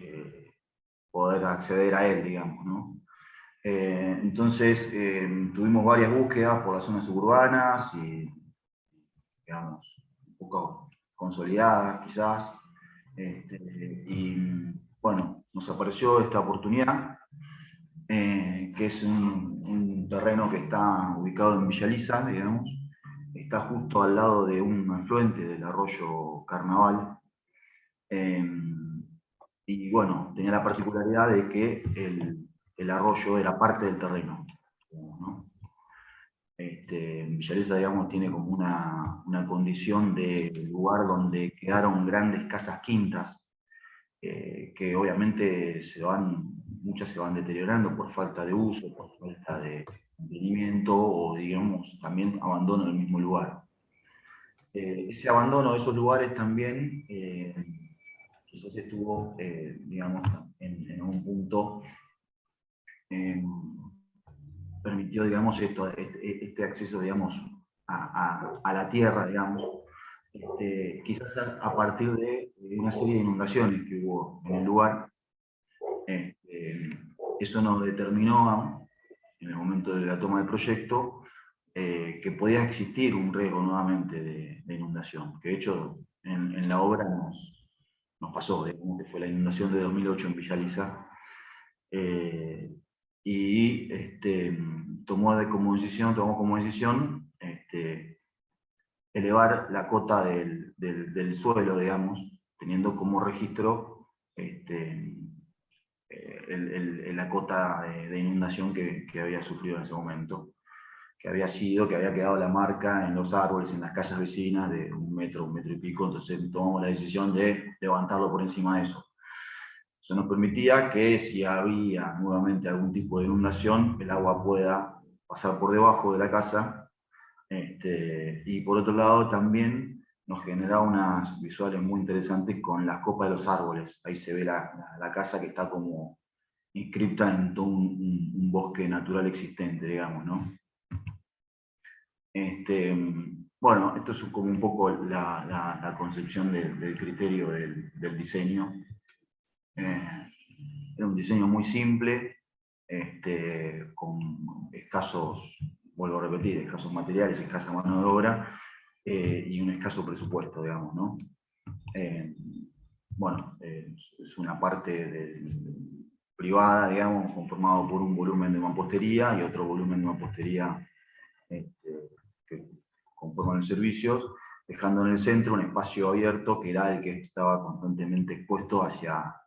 poder acceder a él, digamos, ¿no? Entonces, tuvimos varias búsquedas por las zonas suburbanas y, digamos, un poco consolidadas quizás. Y bueno, nos apareció esta oportunidad, que es un terreno que está ubicado en Villa Lisa, digamos. Está justo al lado de un afluente del arroyo Carnaval. Y bueno, tenía la particularidad de que el arroyo era parte del terreno, ¿no? Villa Lisa, digamos, tiene como una condición de lugar donde quedaron grandes casas quintas, que obviamente muchas se van deteriorando por falta de uso, por falta de mantenimiento o, digamos, también abandono del mismo lugar. Ese abandono de esos lugares también quizás estuvo, digamos, en un punto, permitió, digamos, este acceso, digamos, a la tierra, digamos, quizás a partir de una serie de inundaciones que hubo en el lugar. Eso nos determinó, en el momento de la toma del proyecto, que podía existir un riesgo nuevamente de inundación, que de hecho en la obra nos pasó, digamos, que fue la inundación de 2008 en Villa Lisa, y tomamos como decisión elevar la cota del suelo, digamos, teniendo como registro la cota de inundación que había sufrido en ese momento, que había quedado la marca en los árboles, en las casas vecinas, de un metro y pico. Entonces tomamos la decisión de levantarlo por encima de eso. Eso nos permitía que si había nuevamente algún tipo de inundación, el agua pueda pasar por debajo de la casa. Y por otro lado también nos generaba unas visuales muy interesantes con las copas de los árboles. Ahí se ve la casa que está como inscripta en todo un bosque natural existente, digamos, ¿no? Bueno, esto es como un poco la concepción del criterio del diseño. Era un diseño muy simple, con escasos, vuelvo a repetir, escasos materiales, escasa mano de obra, y un escaso presupuesto, digamos, ¿no? Bueno, es una parte privada, digamos, conformado por un volumen de mampostería y otro volumen de mampostería que conforman los servicios, dejando en el centro un espacio abierto que era el que estaba constantemente expuesto hacia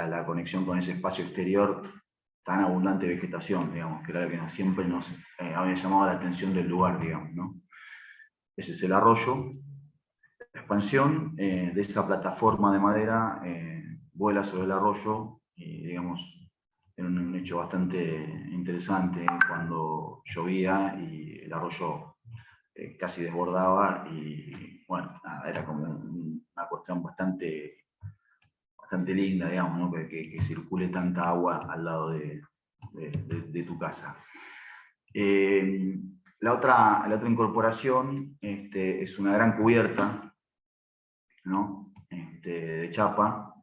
la conexión con ese espacio exterior, tan abundante vegetación, digamos, que era lo que siempre nos había llamado la atención del lugar, digamos, ¿no? Ese es el arroyo. La expansión de esa plataforma de madera vuela sobre el arroyo y, digamos, era un hecho bastante interesante cuando llovía y el arroyo casi desbordaba y, bueno, nada, era como una cuestión bastante linda, digamos, ¿no? que circule tanta agua al lado de tu casa. La otra incorporación es una gran cubierta, ¿no? De chapa,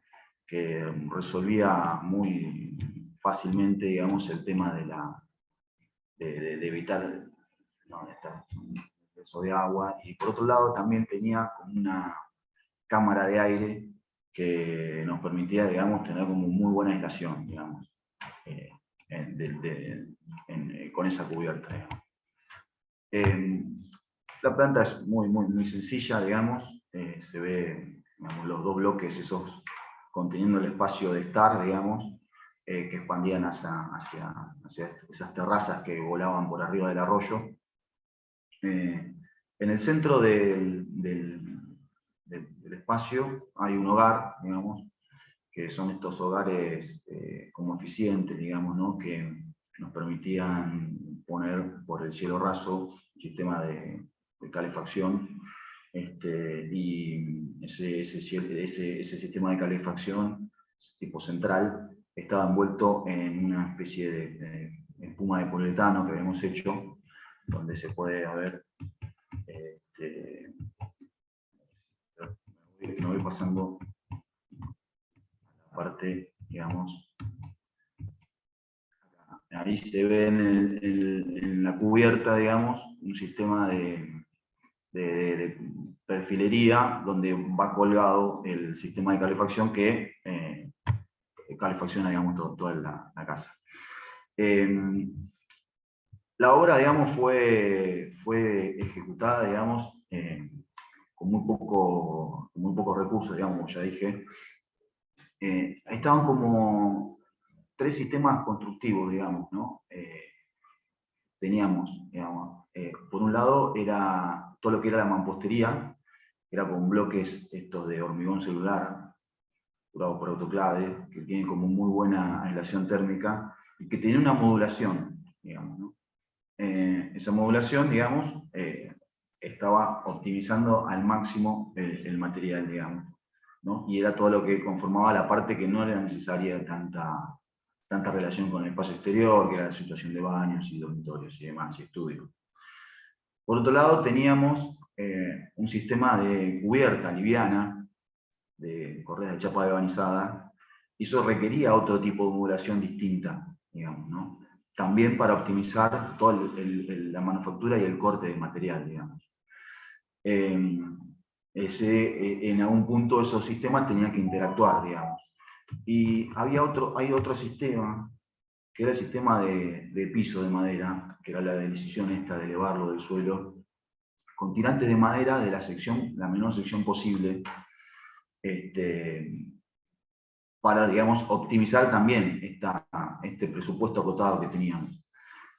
que resolvía muy fácilmente, digamos, el tema de evitar exceso de agua, y por otro lado también tenía como una cámara de aire que nos permitía, digamos, tener como muy buena aislación, digamos, con esa cubierta, digamos. La planta es muy sencilla, digamos, se ve, digamos, los dos bloques esos conteniendo el espacio de estar, digamos, que expandían hacia esas terrazas que volaban por arriba del arroyo. En el centro del espacio hay un hogar, digamos, que son estos hogares como eficientes, digamos, ¿no? Que nos permitían poner por el cielo raso un sistema de calefacción, y ese sistema de calefacción tipo central estaba envuelto en una especie de espuma de poliuretano que habíamos hecho, donde se puede ver, me voy pasando a la parte, digamos, ahí se ve en la cubierta, digamos, un sistema de perfilería donde va colgado el sistema de calefacción que calefacciona, digamos, toda la casa. La obra, digamos, fue ejecutada, digamos, con muy pocos recursos, digamos, como ya dije. Estaban como 3 sistemas constructivos, digamos, ¿no? Teníamos, digamos, por un lado era todo lo que era la mampostería, era con bloques estos de hormigón celular, curado por autoclave, que tienen como muy buena aislación térmica, y que tenía una modulación, digamos, ¿no? Esa modulación, digamos, estaba optimizando al máximo el material, digamos, ¿no? Y era todo lo que conformaba la parte que no era necesaria tanta relación con el espacio exterior, que era la situación de baños y dormitorios y demás, y estudios. Por otro lado, teníamos un sistema de cubierta liviana, de correas de chapa galvanizada, y eso requería otro tipo de modulación distinta, digamos, ¿no? También para optimizar toda la manufactura y el corte de material, digamos. En algún punto esos sistemas tenían que interactuar, digamos. Y hay otro sistema, que era el sistema de piso de madera, que era la decisión esta de elevarlo del suelo, con tirantes de madera de la menor sección posible, para, digamos, optimizar también este presupuesto acotado que teníamos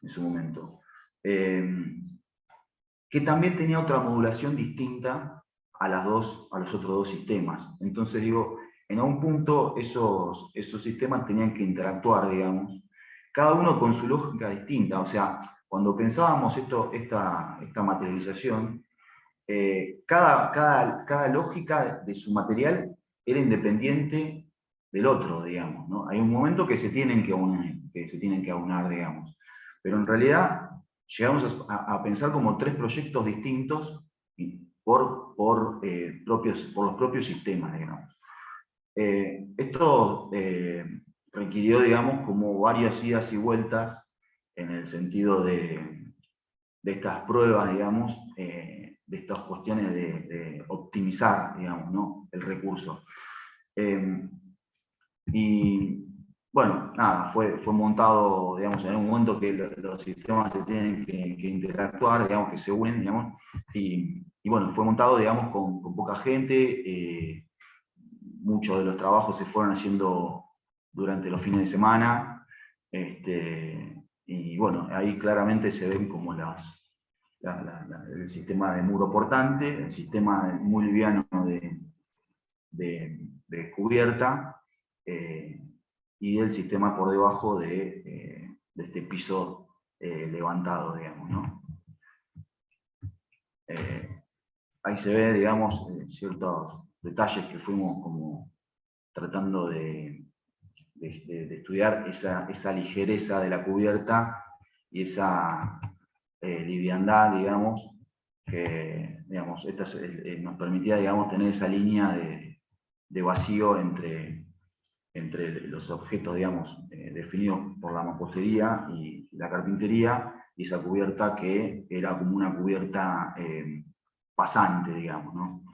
en su momento. Que también tenía otra modulación distinta a los otros 2 sistemas. Entonces, digo, en algún punto esos sistemas tenían que interactuar, digamos, cada uno con su lógica distinta. O sea, cuando pensábamos esta materialización, cada lógica de su material era independiente del otro, digamos, ¿no? Hay un momento que se tienen que aunar, digamos. Pero en realidad llegamos a pensar como 3 proyectos distintos por los propios sistemas, digamos. Esto requirió, digamos, como varias idas y vueltas en el sentido de estas pruebas, digamos, de estas cuestiones de optimizar, digamos, ¿no? El recurso. Y bueno, nada, fue montado, digamos, en un momento que los sistemas se tienen que interactuar, digamos, que se unen, digamos, y bueno, fue montado, digamos, con poca gente. Muchos de los trabajos se fueron haciendo durante los fines de semana, y bueno, ahí claramente se ven como el sistema de muro portante, el sistema muy liviano de cubierta, y el sistema por debajo de este piso levantado, digamos, ¿no? Ahí se ve, digamos, ciertos detalles que fuimos como tratando de estudiar esa ligereza de la cubierta y esa liviandad, digamos, que, digamos, nos permitía, digamos, tener esa línea de vacío entre entre los objetos, digamos, definidos por la mampostería y la carpintería, y esa cubierta que era como una cubierta pasante, digamos, ¿no?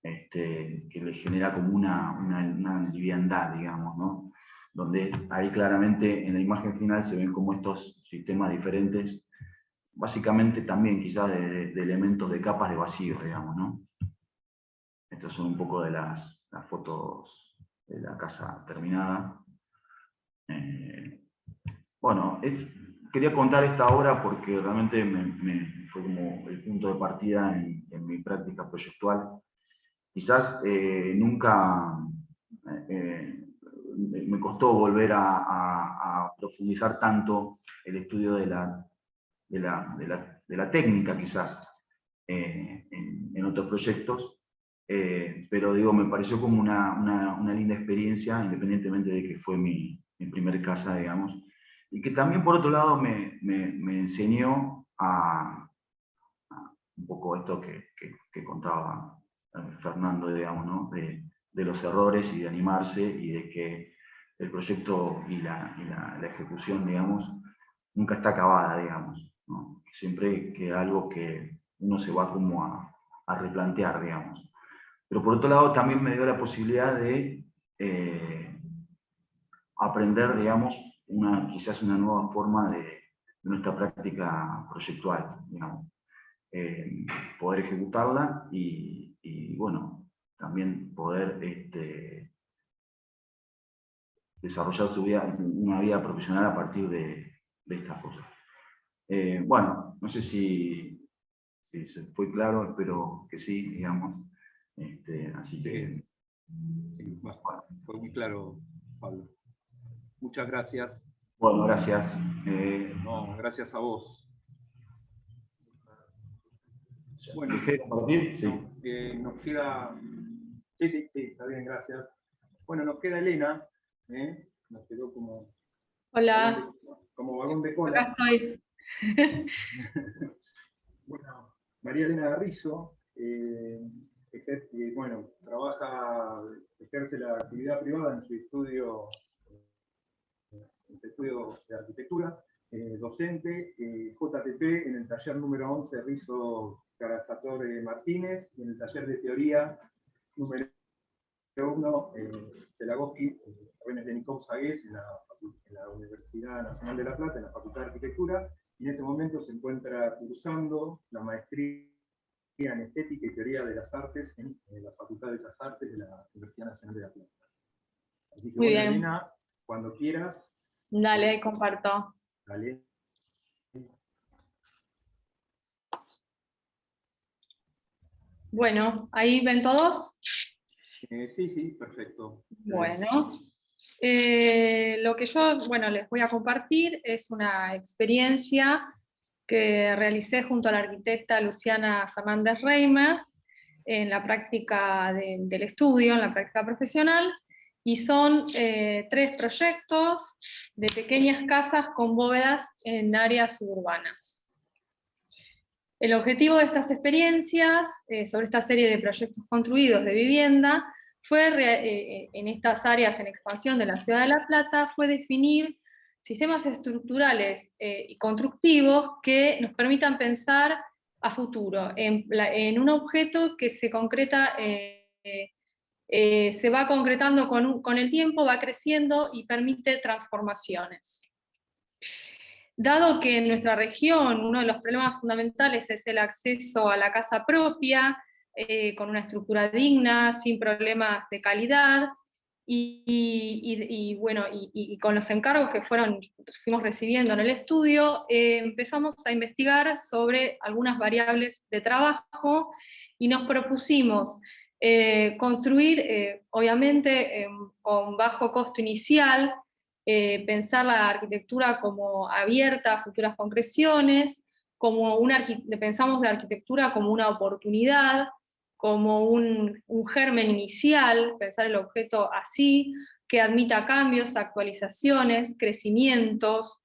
Que le genera como una liviandad, digamos, ¿no? Donde ahí claramente en la imagen final se ven como estos sistemas diferentes, básicamente también quizás de elementos de capas de vacío, digamos, ¿no? Estas son un poco de las fotos de la casa terminada. Bueno, quería contar esta obra porque realmente fue como el punto de partida en mi práctica proyectual. Quizás nunca me costó volver a profundizar tanto el estudio de la técnica, quizás, en otros proyectos, pero digo, me pareció como una linda experiencia, independientemente de que fue mi primer casa, digamos, y que también por otro lado me enseñó un poco esto que contaba Fernando, digamos, ¿no? De los errores y de animarse, y de que el proyecto y la ejecución, digamos, nunca está acabada, digamos, ¿no? Siempre queda algo que uno se va como a replantear, digamos. Pero por otro lado también me dio la posibilidad de aprender, digamos, quizás una nueva forma de nuestra práctica proyectual, digamos. Poder ejecutarla y bueno, también poder desarrollar una vida profesional a partir de estas cosas. Bueno, no sé si se fue claro, espero que sí, digamos. Así que... Sí, bueno, fue muy claro, Pablo. Muchas gracias. Bueno, gracias. No, gracias a vos. Bueno, ¿dejé de compartir? Sí. Nos queda... Sí, está bien, gracias. Bueno, nos queda Elena, nos quedó como... Hola. Como vagón de cola. Acá estoy. Bueno, María Elena Garrizo, bueno, ejerce la actividad privada en su estudio de arquitectura, docente, JTP en el taller número 11 Rizo Carazatore Martínez, y en el taller de teoría número 1 Pelagoski Renes Sagués en la Universidad Nacional de La Plata, en la Facultad de Arquitectura, y en este momento se encuentra cursando la maestría en Estética y Teoría de las Artes en la Facultad de Bellas Artes de la Universidad Nacional de La Plata. Así que, muy bueno, bien. Elena, cuando quieras. Dale, ahí comparto. Dale. Bueno, ¿ahí ven todos? Sí, perfecto. Bueno. Lo que yo, les voy a compartir es una experiencia que realicé junto a la arquitecta Luciana Fernández Reimers en la práctica del estudio, en la práctica profesional, y son 3 proyectos de pequeñas casas con bóvedas en áreas suburbanas. El objetivo de estas experiencias, sobre esta serie de proyectos construidos de vivienda, fue en estas áreas en expansión de la ciudad de La Plata, fue definir sistemas estructurales y constructivos que nos permitan pensar a futuro, en un objeto que se concreta, se va concretando con el tiempo, va creciendo y permite transformaciones. Dado que en nuestra región uno de los problemas fundamentales es el acceso a la casa propia, con una estructura digna, sin problemas de calidad, y con los encargos que fuimos recibiendo en el estudio, empezamos a investigar sobre algunas variables de trabajo y nos propusimos construir, obviamente, con bajo costo inicial, pensar la arquitectura como abierta a futuras concreciones, pensamos la arquitectura como una oportunidad, como un germen inicial, pensar el objeto así, que admita cambios, actualizaciones, crecimientos,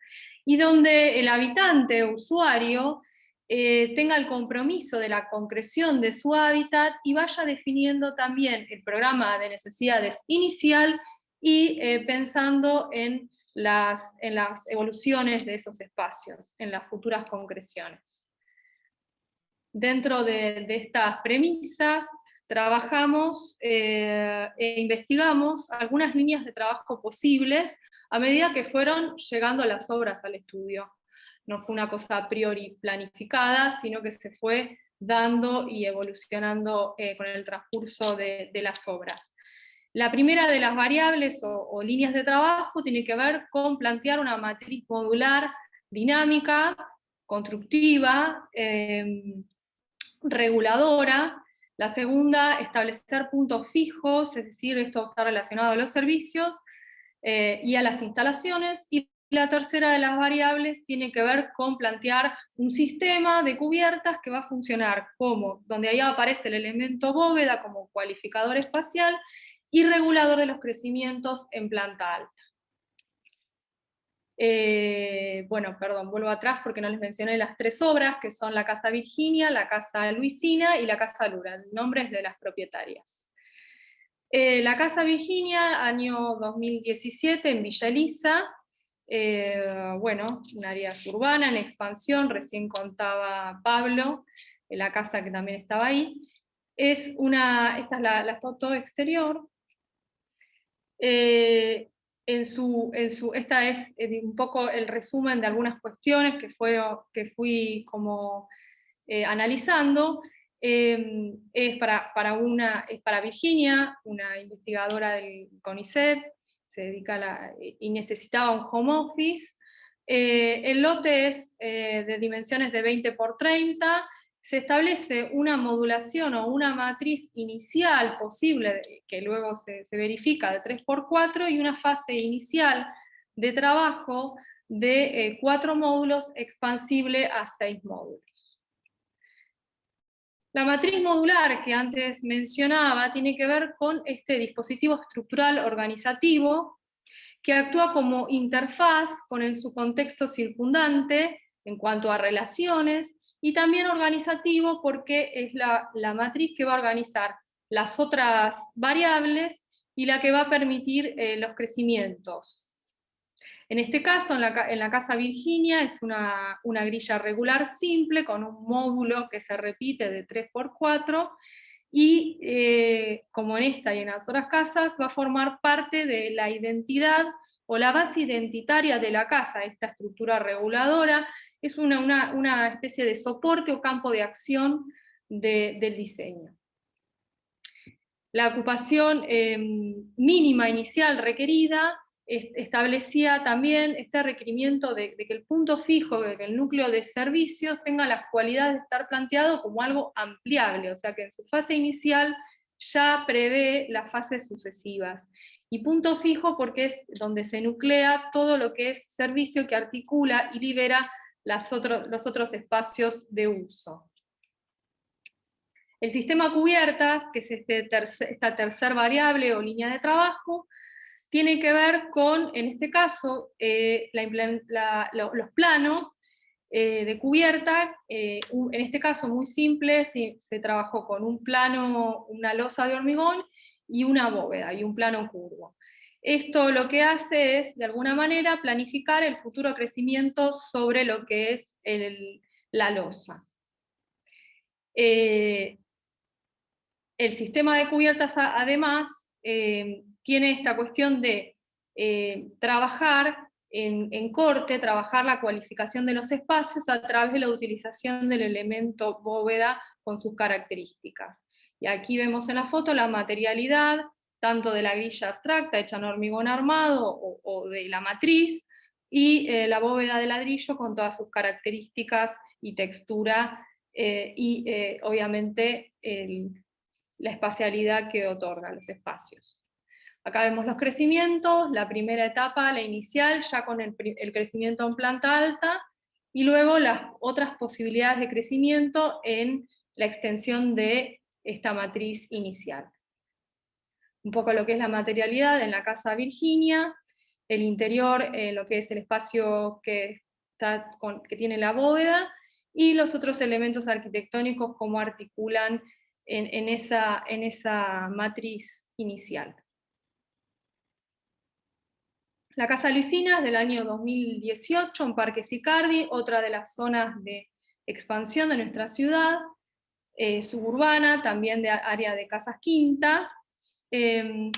y donde el habitante, usuario, tenga el compromiso de la concreción de su hábitat y vaya definiendo también el programa de necesidades inicial y pensando en las evoluciones de esos espacios, en las futuras concreciones. Dentro de estas premisas, trabajamos e investigamos algunas líneas de trabajo posibles a medida que fueron llegando las obras al estudio. No fue una cosa a priori planificada, sino que se fue dando y evolucionando con el transcurso de las obras. La primera de las variables o líneas de trabajo tiene que ver con plantear una matriz modular dinámica, constructiva, reguladora. La segunda, establecer puntos fijos, es decir, esto está relacionado a los servicios y a las instalaciones. Y la tercera de las variables tiene que ver con plantear un sistema de cubiertas que va a funcionar como, donde ahí aparece el elemento bóveda como cualificador espacial y regulador de los crecimientos en planta alta. Bueno, perdón, vuelvo atrás porque no les mencioné las tres obras, que son la Casa Virginia, la Casa Luisina y la Casa Lura, nombres de las propietarias. La Casa Virginia, año 2017, en Villa Elisa, bueno, un área urbana en expansión, recién contaba Pablo, la casa que también estaba ahí. Esta es la foto exterior. Esta es un poco el resumen de algunas cuestiones que fui como analizando. Es para Virginia, una investigadora del CONICET, se dedica y necesitaba un home office. El lote es de dimensiones de 20 por 30, se establece una modulación o una matriz inicial posible, que luego se verifica de 3×4, y una fase inicial de trabajo de 4 módulos expansible a 6 módulos. La matriz modular que antes mencionaba tiene que ver con este dispositivo estructural organizativo que actúa como interfaz con su contexto circundante en cuanto a relaciones, y también organizativo porque es la matriz que va a organizar las otras variables y la que va a permitir los crecimientos. En este caso, en la Casa Virginia, es una grilla regular simple con un módulo que se repite de 3×4, y como en esta y en las otras casas, va a formar parte de la identidad o la base identitaria de la casa. Esta estructura reguladora es una especie de soporte o campo de acción del diseño. La ocupación mínima inicial requerida establecía también este requerimiento de que el punto fijo, de que el núcleo de servicios tenga las cualidades de estar planteado como algo ampliable, o sea que en su fase inicial ya prevé las fases sucesivas. Y punto fijo porque es donde se nuclea todo lo que es servicio que articula y libera los otros espacios de uso. El sistema cubiertas, que es esta tercera variable o línea de trabajo, tiene que ver con, en este caso, los planos de cubierta. En este caso muy simple, se trabajó con un plano, una losa de hormigón y una bóveda, y un plano curvo. Esto lo que hace es, de alguna manera, planificar el futuro crecimiento sobre lo que es la losa. El sistema de cubiertas, además, tiene esta cuestión de trabajar en corte, trabajar la cualificación de los espacios a través de la utilización del elemento bóveda con sus características. Y aquí vemos en la foto la materialidad, tanto de la grilla abstracta hecha en hormigón armado o de la matriz, y la bóveda de ladrillo con todas sus características y textura, obviamente la espacialidad que otorga los espacios. Acá vemos los crecimientos, la primera etapa, la inicial, ya con el crecimiento en planta alta, y luego las otras posibilidades de crecimiento en la extensión de esta matriz inicial. Un poco lo que es la materialidad en la Casa Virginia, el interior, lo que es el espacio que tiene la bóveda, y los otros elementos arquitectónicos, cómo articulan en esa matriz inicial. La Casa Luisina es del año 2018, en Parque Sicardi, otra de las zonas de expansión de nuestra ciudad, suburbana, también de área de Casas Quinta. En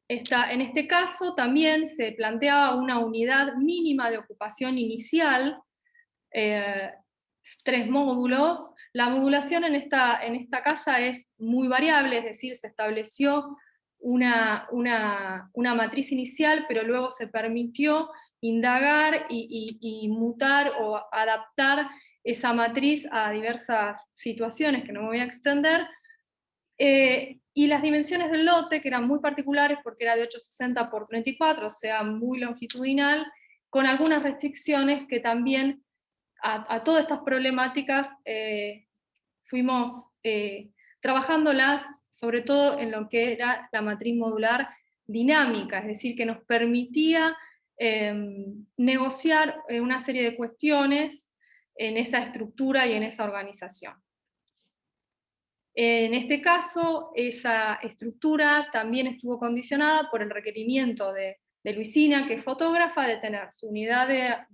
este caso también se planteaba una unidad mínima de ocupación inicial, 3 módulos. La modulación en esta casa es muy variable, es decir, se estableció una matriz inicial, pero luego se permitió indagar y mutar o adaptar esa matriz a diversas situaciones que no me voy a extender. Y las dimensiones del lote, que eran muy particulares porque era de 860 por 34, o sea, muy longitudinal, con algunas restricciones que también a todas estas problemáticas fuimos trabajándolas, sobre todo en lo que era la matriz modular dinámica, es decir, que nos permitía negociar una serie de cuestiones en esa estructura y en esa organización. En este caso, esa estructura también estuvo condicionada por el requerimiento de Luisina, que es fotógrafa, de tener su unidad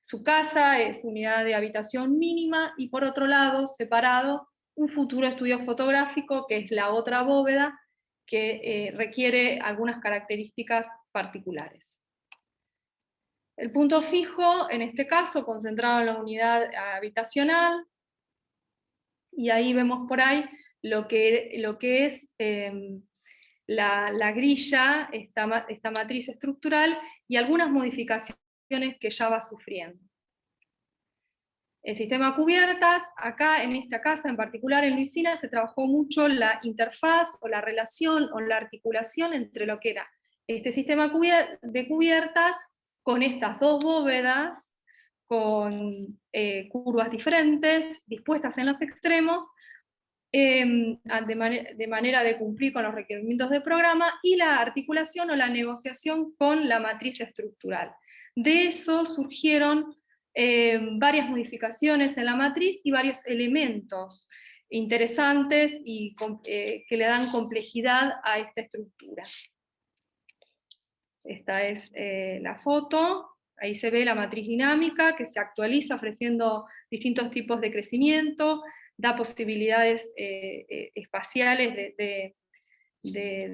su casa, su unidad de habitación mínima, y por otro lado, separado, un futuro estudio fotográfico, que es la otra bóveda, que requiere algunas características particulares. El punto fijo, en este caso, concentrado en la unidad habitacional, y ahí vemos por ahí lo que es la grilla, esta matriz estructural, y algunas modificaciones que ya va sufriendo. El sistema cubiertas, acá en esta casa en particular en Luisina, se trabajó mucho la interfaz o la relación o la articulación entre lo que era este sistema de cubiertas con estas 2 bóvedas, con curvas diferentes, dispuestas en los extremos, de manera de cumplir con los requerimientos del programa, y la articulación o la negociación con la matriz estructural. De eso surgieron varias modificaciones en la matriz y varios elementos interesantes y que le dan complejidad a esta estructura. Esta es la foto. Ahí se ve la matriz dinámica que se actualiza ofreciendo distintos tipos de crecimiento, da posibilidades espaciales de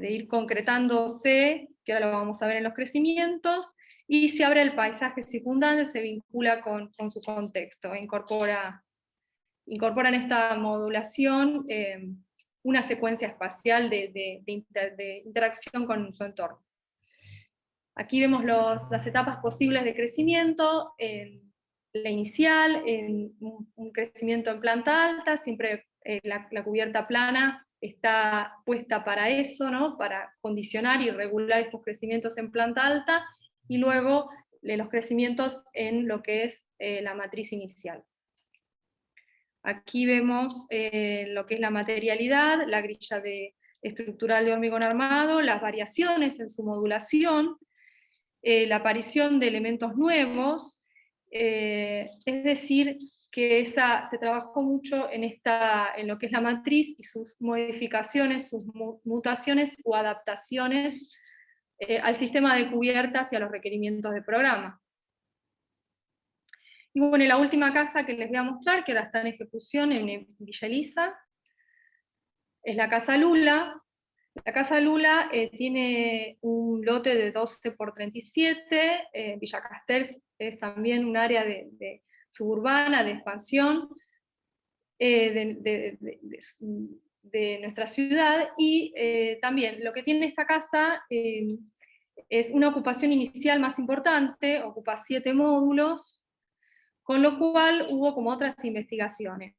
ir concretándose, que ahora lo vamos a ver en los crecimientos, y se abre el paisaje circundante, se vincula con su contexto, incorpora en esta modulación una secuencia espacial de interacción con su entorno. Aquí vemos las etapas posibles de crecimiento, la inicial, un crecimiento en planta alta, siempre la cubierta plana está puesta para eso, ¿no? Para condicionar y regular estos crecimientos en planta alta, y luego los crecimientos en lo que es la matriz inicial. Aquí vemos lo que es la materialidad, la grilla estructural de hormigón armado, las variaciones en su modulación, la aparición de elementos nuevos, es decir, que se trabajó mucho en lo que es la matriz y sus modificaciones, sus mutaciones o adaptaciones al sistema de cubiertas y a los requerimientos del programa. Y bueno, la última casa que les voy a mostrar, que ahora está en ejecución en Villa Elisa, es la Casa Lula. La Casa Lula tiene un lote de 12 por 37, Villa Castells es también un área suburbana, de expansión de nuestra ciudad, y también lo que tiene esta casa es una ocupación inicial más importante, ocupa 7 módulos, con lo cual hubo como otras investigaciones.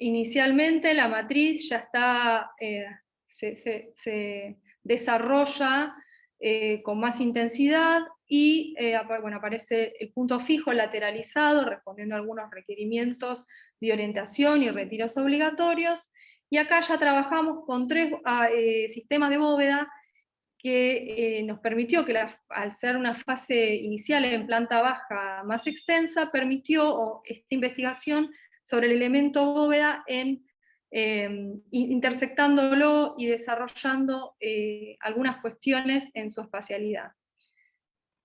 Inicialmente la matriz ya está, se desarrolla con más intensidad, y bueno, aparece el punto fijo lateralizado, respondiendo a algunos requerimientos de orientación y retiros obligatorios, y acá ya trabajamos con 3 sistemas de bóveda que nos permitió que al ser una fase inicial en planta baja más extensa, permitió esta investigación sobre el elemento bóveda en intersectándolo y desarrollando algunas cuestiones en su espacialidad.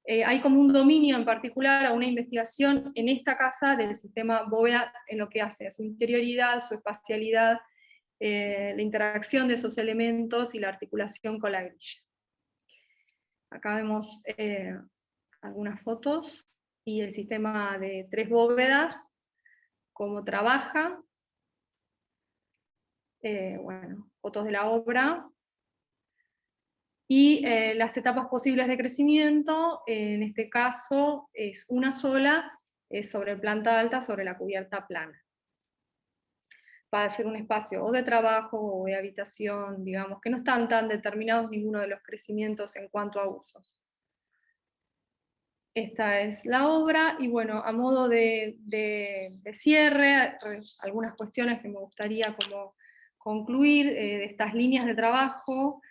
Hay como un dominio en particular a una investigación en esta casa del sistema bóveda en lo que hace, su interioridad, su espacialidad, la interacción de esos elementos y la articulación con la grilla. Acá vemos algunas fotos y el sistema de 3 bóvedas, cómo trabaja. Bueno, fotos de la obra. Y las etapas posibles de crecimiento, en este caso es una sola, es sobre planta alta, sobre la cubierta plana. Va a ser un espacio o de trabajo o de habitación, digamos, que no están tan determinados ninguno de los crecimientos en cuanto a usos. Esta es la obra, y bueno, a modo de cierre, algunas cuestiones que me gustaría como concluir de estas líneas de trabajo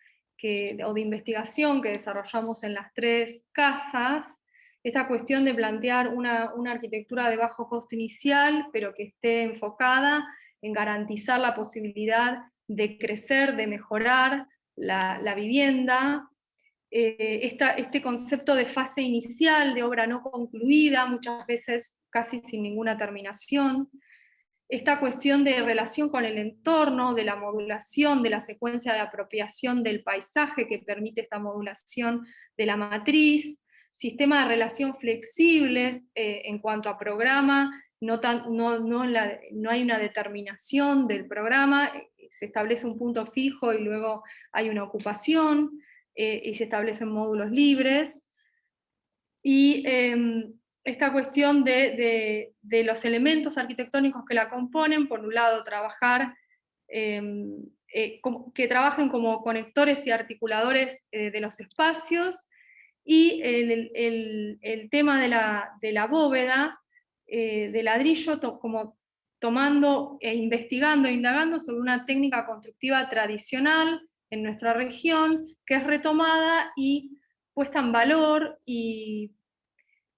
o de investigación que desarrollamos en las 3 casas, esta cuestión de plantear una arquitectura de bajo costo inicial, pero que esté enfocada en garantizar la posibilidad de crecer, de mejorar la vivienda, este concepto de fase inicial, de obra no concluida, muchas veces casi sin ninguna terminación, esta cuestión de relación con el entorno, de la modulación, de la secuencia de apropiación del paisaje que permite esta modulación de la matriz, sistema de relación flexibles en cuanto a programa, no hay una determinación del programa, se establece un punto fijo y luego hay una ocupación, y se establecen módulos libres, y esta cuestión de los elementos arquitectónicos que la componen, por un lado trabajar, que trabajen como conectores y articuladores de los espacios, y el tema de la bóveda, de ladrillo, como tomando e investigando e indagando sobre una técnica constructiva tradicional en nuestra región, que es retomada y puesta en valor y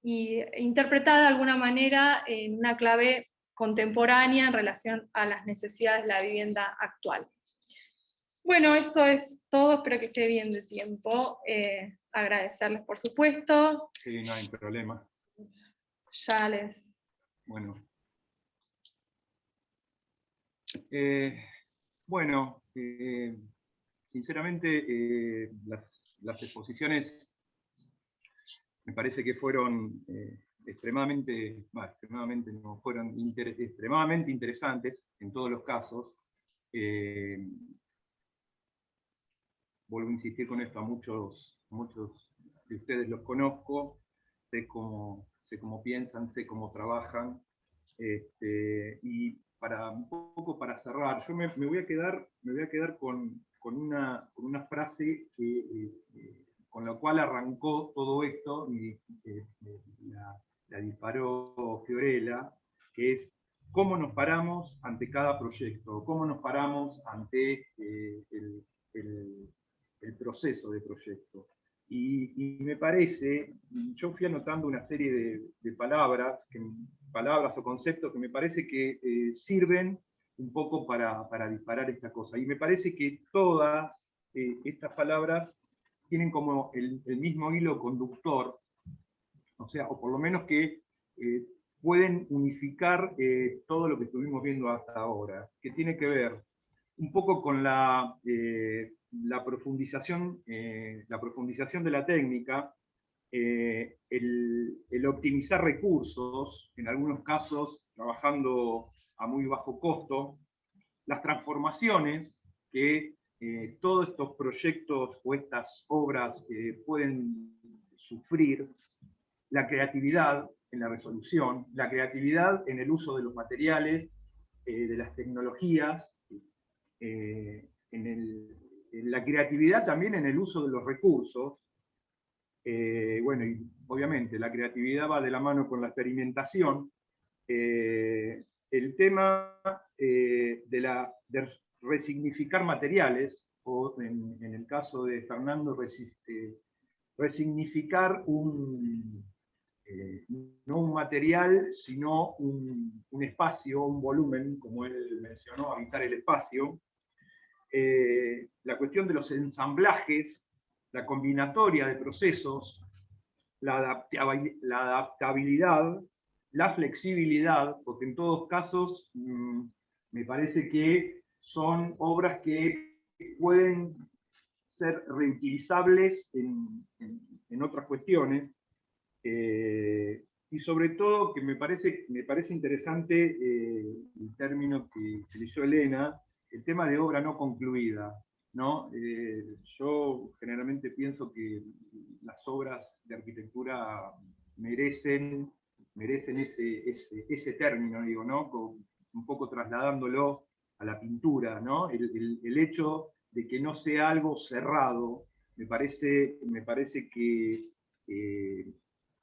interpretada de alguna manera en una clave contemporánea en relación a las necesidades de la vivienda actual. Bueno, eso es todo, espero que esté bien de tiempo. Agradecerles, por supuesto. Sí, no hay problema. Ya les... Bueno. Bueno, sinceramente las exposiciones me parece que fueron extremadamente interesantes en todos los casos. Vuelvo a insistir con esto, a muchos de ustedes los conozco, sé cómo piensan, sé cómo trabajan, y un poco para cerrar, yo me voy a quedar con una frase con la cual arrancó todo esto, y la disparó Fiorella, que es: ¿cómo nos paramos ante cada proyecto? ¿Cómo nos paramos ante el proceso de proyecto? Y me parece, yo fui anotando una serie de palabras o conceptos que me parece que sirven un poco para disparar esta cosa. Y me parece que todas estas palabras tienen como el mismo hilo conductor, o sea, o por lo menos que pueden unificar todo lo que estuvimos viendo hasta ahora, que tiene que ver un poco con la profundización de la técnica, el optimizar recursos, en algunos casos trabajando a muy bajo costo, las transformaciones que todos estos proyectos o estas obras pueden sufrir, la creatividad en la resolución, la creatividad en el uso de los materiales, de las tecnologías, en la creatividad también en el uso de los recursos. Bueno, y obviamente la creatividad va de la mano con la experimentación. El tema de resignificar materiales, o en el caso de Fernando, resignificar no un material, sino un espacio, un volumen, como él mencionó, habitar el espacio. La cuestión de los ensamblajes, la combinatoria de procesos, la adaptabilidad, la flexibilidad, porque en todos casos me parece que son obras que pueden ser reutilizables en otras cuestiones, y sobre todo que me parece interesante el término que utilizó Elena, el tema de obra no concluida, ¿no? Yo generalmente pienso que las obras de arquitectura merecen ese término, digo, ¿no? Un poco trasladándolo a la pintura, ¿no? El hecho de que no sea algo cerrado, me parece que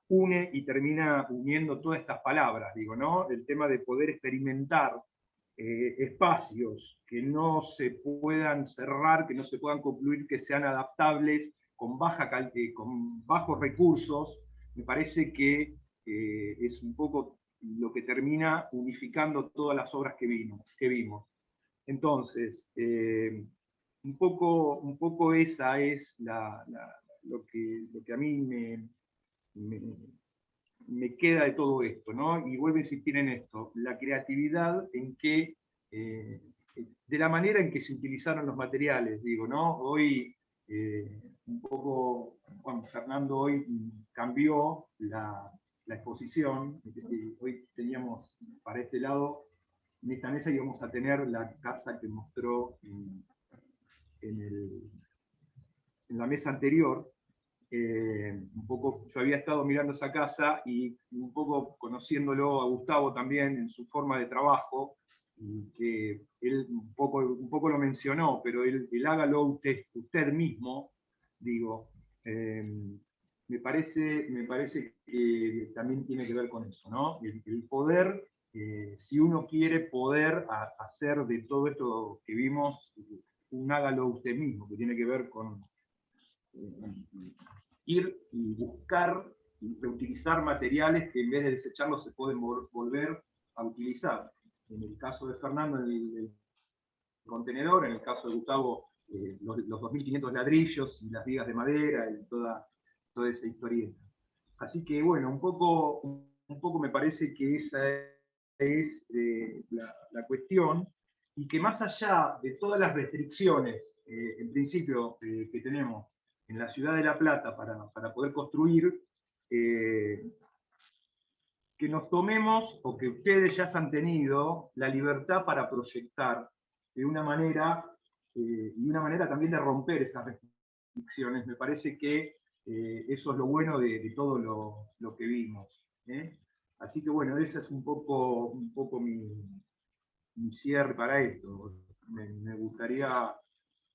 une y termina uniendo todas estas palabras, digo, ¿no? El tema de poder experimentar espacios que no se puedan cerrar, que no se puedan concluir, que sean adaptables, con bajos recursos, me parece que es un poco lo que termina unificando todas las obras que vimos. Entonces, un poco esa es lo que a mí me queda de todo esto, ¿no? Y vuelvo a insistir en esto, la creatividad en que, de la manera en que se utilizaron los materiales, digo, ¿no? Hoy, un poco, bueno, Fernando hoy cambió la exposición, hoy teníamos para este lado, en esta mesa íbamos a tener la casa que mostró en la mesa anterior. Un poco, yo había estado mirando esa casa y un poco conociéndolo a Gustavo también en su forma de trabajo, y que él un poco lo mencionó, pero él hágalo usted mismo, digo, me parece que también tiene que ver con eso, ¿no? El poder, si uno quiere poder hacer de todo esto que vimos, un hágalo usted mismo, que tiene que ver con ir y buscar y reutilizar materiales que en vez de desecharlos se pueden volver a utilizar. En el caso de Fernando, el contenedor, en el caso de Gustavo, los 2.500 ladrillos y las vigas de madera y toda esa historieta. Así que bueno, un poco me parece que esa es la cuestión, y que más allá de todas las restricciones, en principio, que tenemos en la ciudad de La Plata para poder construir, que nos tomemos, o que ustedes ya se han tenido, la libertad para proyectar de una manera, y una manera también de romper esas restricciones. Me parece que eso es lo bueno de todo lo que vimos. Así que bueno, ese es un poco mi cierre para esto. Me gustaría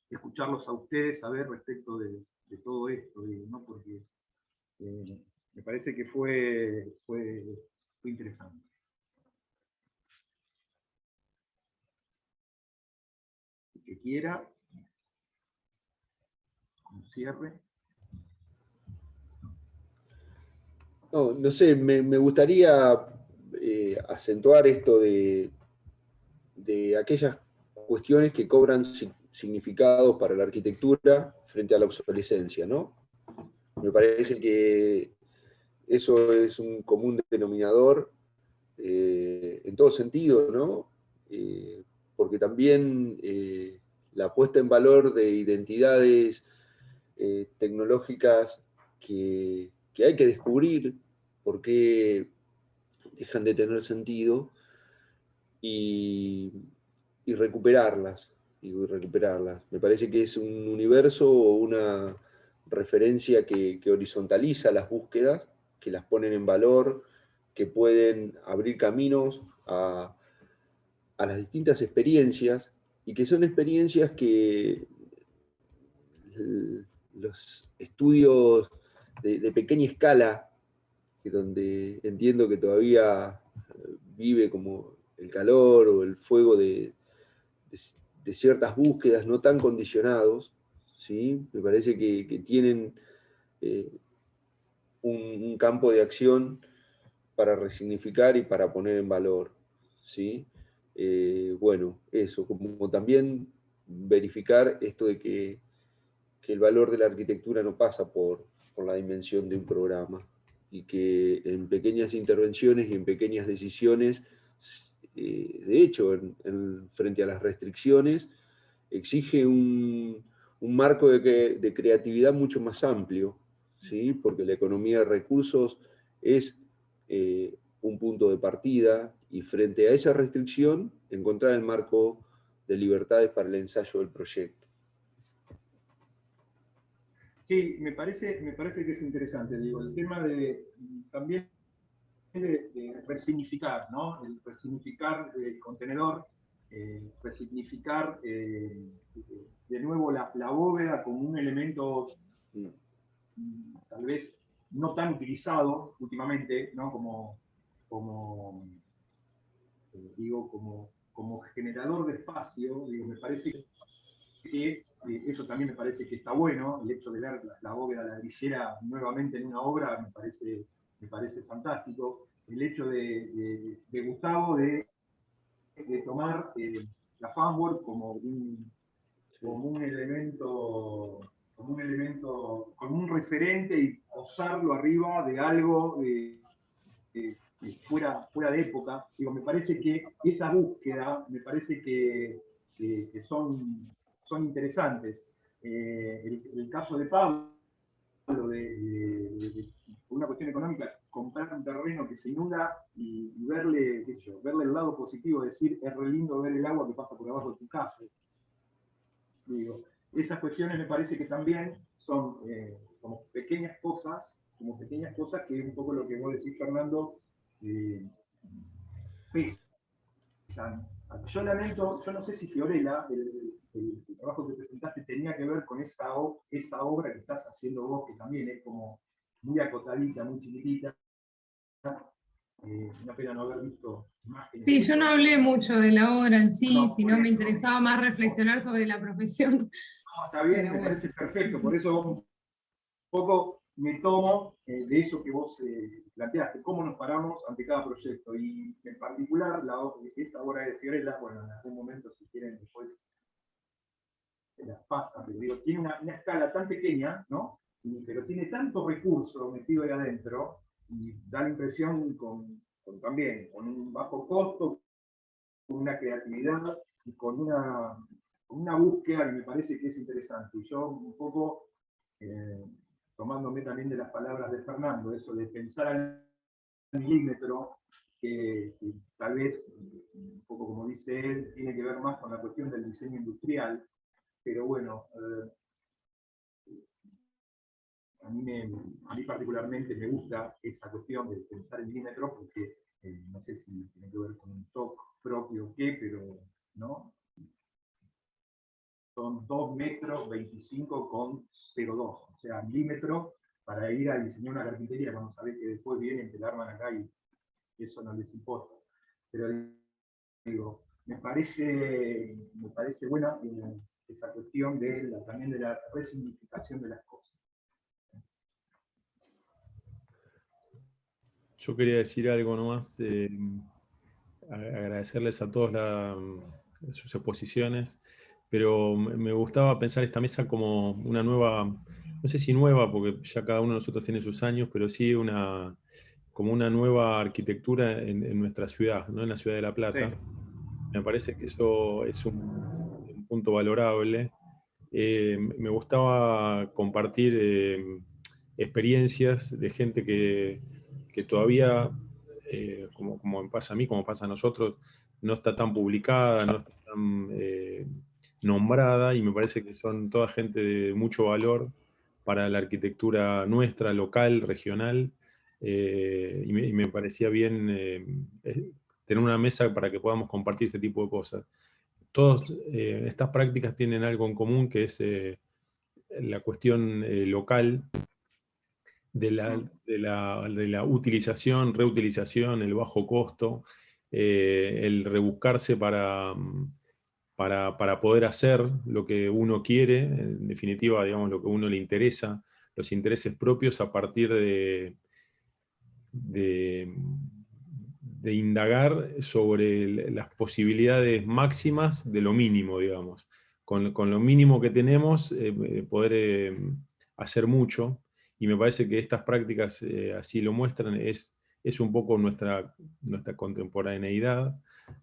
escucharlos a ustedes, saber respecto de todo esto, ¿no? Porque me parece que fue interesante. El que quiera, un cierre. No sé, me gustaría acentuar esto de aquellas cuestiones que cobran significados para la arquitectura frente a la obsolescencia, ¿no? Me parece que eso es un común denominador en todo sentido, ¿no? Porque también la puesta en valor de identidades tecnológicas que hay que descubrir por qué dejan de tener sentido y recuperarlas. Me parece que es un universo o una referencia que horizontaliza las búsquedas, que las ponen en valor, que pueden abrir caminos a las distintas experiencias, y que son experiencias que los estudios de pequeña escala, que donde entiendo que todavía vive como el calor o el fuego de ciertas búsquedas no tan condicionados, ¿sí? Me parece que tienen un campo de acción para resignificar y para poner en valor, ¿sí? Bueno, eso, como también verificar esto de que el valor de la arquitectura no pasa por la dimensión de un programa, y que en pequeñas intervenciones y en pequeñas decisiones, de hecho, frente a las restricciones, exige un marco de creatividad mucho más amplio, ¿sí? Porque la economía de recursos es un punto de partida, y frente a esa restricción, encontrar el marco de libertades para el ensayo del proyecto. Sí, me parece que es interesante, digo, el tema también de resignificar, ¿no? El resignificar el contenedor, resignificar de nuevo la bóveda como un elemento tal vez no tan utilizado últimamente, ¿no? Digo, como generador de espacio, digo, me parece que eso también me parece que está bueno, el hecho de ver la bóveda ladrillera nuevamente en una obra me parece fantástico. El hecho de Gustavo de tomar la fanboard como un elemento, como un referente, y posarlo arriba de algo fuera de época. Digo, me parece que esa búsqueda, me parece que son interesantes. El caso de Pablo, de una cuestión económica, comprar un terreno que se inunda y verle el lado positivo, decir, es re lindo ver el agua que pasa por abajo de tu casa. Digo, esas cuestiones me parece que también son como pequeñas cosas que es un poco lo que vos decís, Fernando, pesan. Yo lamento, yo no sé si Fiorella, el trabajo que presentaste, tenía que ver con esa obra que estás haciendo vos, que también es como muy acotadita, muy chiquitita. Una pena no haber visto imágenes. Sí, yo no hablé mucho de la obra en sí, No, sino me interesaba más reflexionar sobre la profesión. No, está bien, Pero me bueno. parece perfecto, por eso un poco me tomo de eso que vos planteaste, cómo nos paramos ante cada proyecto, y en particular esa obra de Fiorella, bueno, en algún momento, si quieren, después se las pasa, pero digo, tiene una escala tan pequeña, ¿no? Pero tiene tanto recurso metido ahí adentro, y da la impresión también con un bajo costo, con una creatividad y con una búsqueda que me parece que es interesante. Y yo un poco, tomándome también de las palabras de Fernando, eso de pensar al milímetro, que tal vez, un poco como dice él, tiene que ver más con la cuestión del diseño industrial, pero bueno, a mí particularmente me gusta esa cuestión de pensar el milímetro, porque no sé si tiene que ver con un toque propio o qué, pero ¿no? Son 2 metros 25 con 0,2, o sea, milímetro, para ir a diseñar una carpintería cuando sabés que después vienen, te la arman acá y eso no les importa. Pero digo, me parece buena esa cuestión también de la resignificación de las cosas. Yo quería decir algo nomás, agradecerles a todos sus exposiciones, pero me gustaba pensar esta mesa como una nueva, no sé si nueva, porque ya cada uno de nosotros tiene sus años, pero sí como una nueva arquitectura en nuestra ciudad, ¿no? En la ciudad de La Plata. Sí. Me parece que eso es un punto valorable. Me gustaba compartir experiencias de gente que todavía, como me pasa a mí, como pasa a nosotros, no está tan publicada, no está tan nombrada, y me parece que son toda gente de mucho valor para la arquitectura nuestra, local, regional, y me parecía bien tener una mesa para que podamos compartir este tipo de cosas. Todas estas prácticas tienen algo en común, que es la cuestión local de la utilización, reutilización, el bajo costo, el rebuscarse para poder hacer lo que uno quiere, en definitiva, digamos, lo que a uno le interesa, los intereses propios a partir de de indagar sobre las posibilidades máximas de lo mínimo, digamos. Con lo mínimo que tenemos, poder hacer mucho, y me parece que estas prácticas así lo muestran, es un poco nuestra contemporaneidad.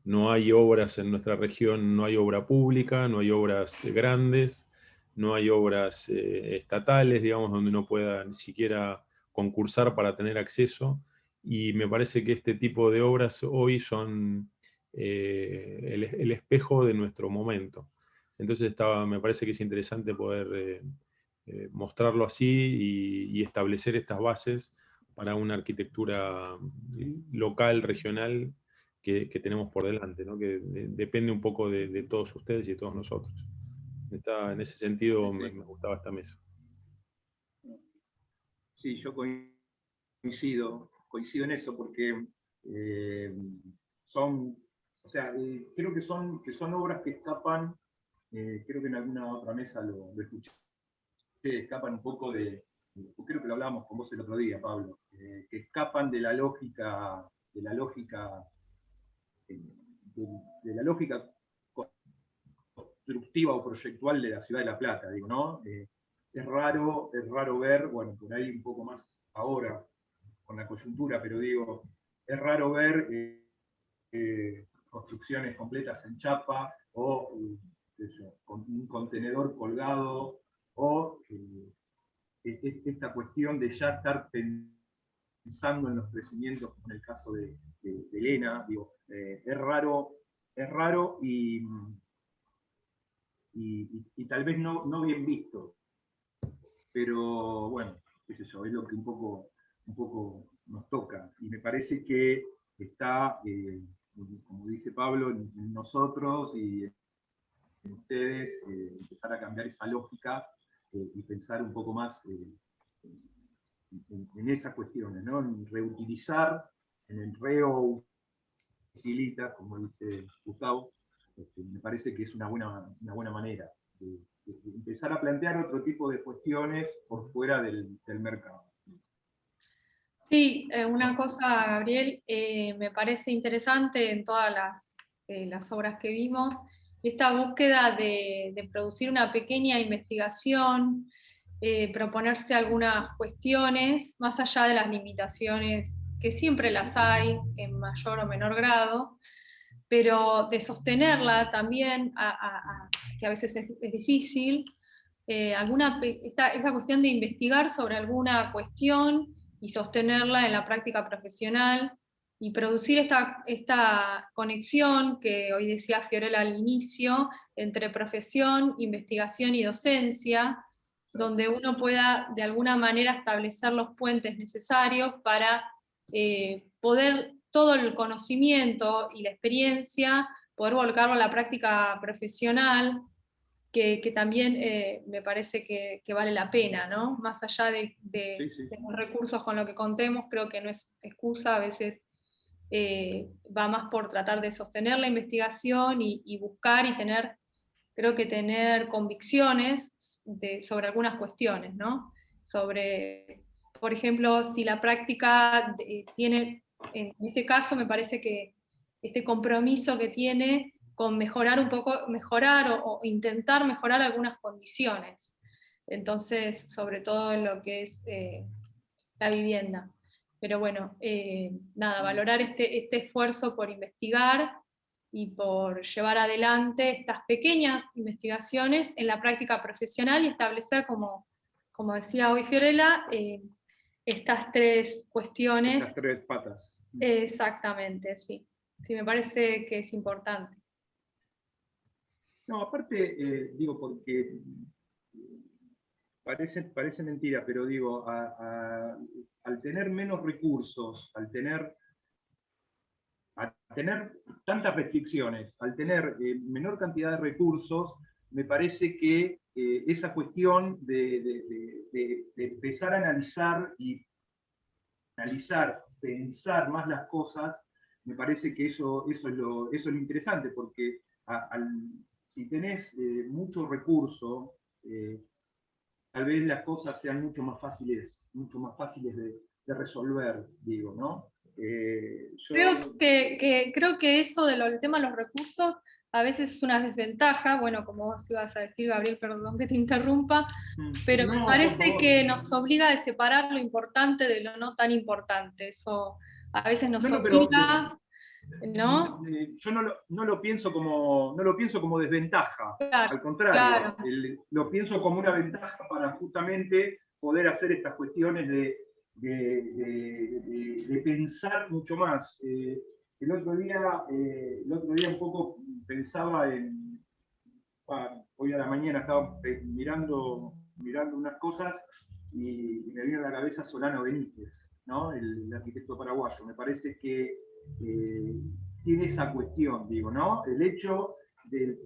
No hay obras en nuestra región, no hay obra pública, no hay obras grandes, no hay obras estatales, digamos, donde uno pueda ni siquiera concursar para tener acceso, y me parece que este tipo de obras hoy son el espejo de nuestro momento. Entonces me parece que es interesante poder mostrarlo así y establecer estas bases para una arquitectura local, regional, que tenemos por delante, ¿no? Que depende un poco de todos ustedes y de todos nosotros. En ese sentido me gustaba esta mesa. Sí, yo coincido en eso, porque creo que son obras que escapan, creo que en alguna otra mesa lo escuché, escapan un poco creo que lo hablábamos con vos el otro día, Pablo, que escapan de la lógica constructiva o proyectual de la ciudad de La Plata, digo, ¿no? Es raro ver, bueno, por ahí un poco más ahora, con la coyuntura, pero digo, es raro ver construcciones completas en chapa, o con un contenedor colgado, o esta cuestión de ya estar pensando en los crecimientos, como en el caso de Elena, digo, es raro y tal vez no bien visto, pero bueno, qué sé yo, es lo que un poco nos toca, y me parece que está, como dice Pablo, en nosotros y en ustedes, empezar a cambiar esa lógica y pensar un poco más en esas cuestiones, ¿no? En reutilizar, en el reutilita, como dice Gustavo. Me parece que es una buena manera de empezar a plantear otro tipo de cuestiones por fuera del mercado. Sí, una cosa, Gabriel, me parece interesante en todas las obras que vimos, esta búsqueda de producir una pequeña investigación, proponerse algunas cuestiones, más allá de las limitaciones, que siempre las hay, en mayor o menor grado, pero de sostenerla también, que a veces es difícil, esta cuestión de investigar sobre alguna cuestión y sostenerla en la práctica profesional, y producir esta conexión que hoy decía Fiorella al inicio, entre profesión, investigación y docencia, donde uno pueda de alguna manera establecer los puentes necesarios para poder todo el conocimiento y la experiencia, poder volcarlo a la práctica profesional, que también me parece que vale la pena, ¿no? Más allá de los recursos con lo que contemos, creo que no es excusa, a veces va más por tratar de sostener la investigación y buscar y creo que tener convicciones sobre algunas cuestiones, ¿no? Sobre, por ejemplo, si la práctica tiene, en este caso me parece que este compromiso que tiene con mejorar o intentar mejorar algunas condiciones. Entonces, sobre todo en lo que es la vivienda. Pero bueno, nada, valorar este esfuerzo por investigar y por llevar adelante estas pequeñas investigaciones en la práctica profesional y establecer, como decía hoy Fiorella, estas tres cuestiones. Estas tres patas. Exactamente, sí. Sí, me parece que es importante. No, aparte, digo, porque parece mentira, pero digo, al tener menos recursos, al tener tantas restricciones, al tener menor cantidad de recursos, me parece que esa cuestión de empezar a analizar, pensar más las cosas, me parece que eso es lo interesante, porque si tenés mucho recurso, tal vez las cosas sean mucho más fáciles de resolver, digo, ¿no? Creo que eso del tema de los recursos a veces es una desventaja, bueno, como vos ibas a decir, Gabriel, perdón que te interrumpa, pero me parece que nos obliga a separar lo importante de lo no tan importante. Eso a veces nos obliga, ¿no? Yo no lo pienso como desventaja, Claro, al contrario, lo pienso como una ventaja para justamente poder hacer estas cuestiones de pensar mucho más. El otro día un poco pensaba hoy a la mañana estaba mirando unas cosas y me vino a la cabeza Solano Benítez, ¿no? El arquitecto paraguayo. Me parece que tiene esa cuestión, digo, ¿no? El hecho de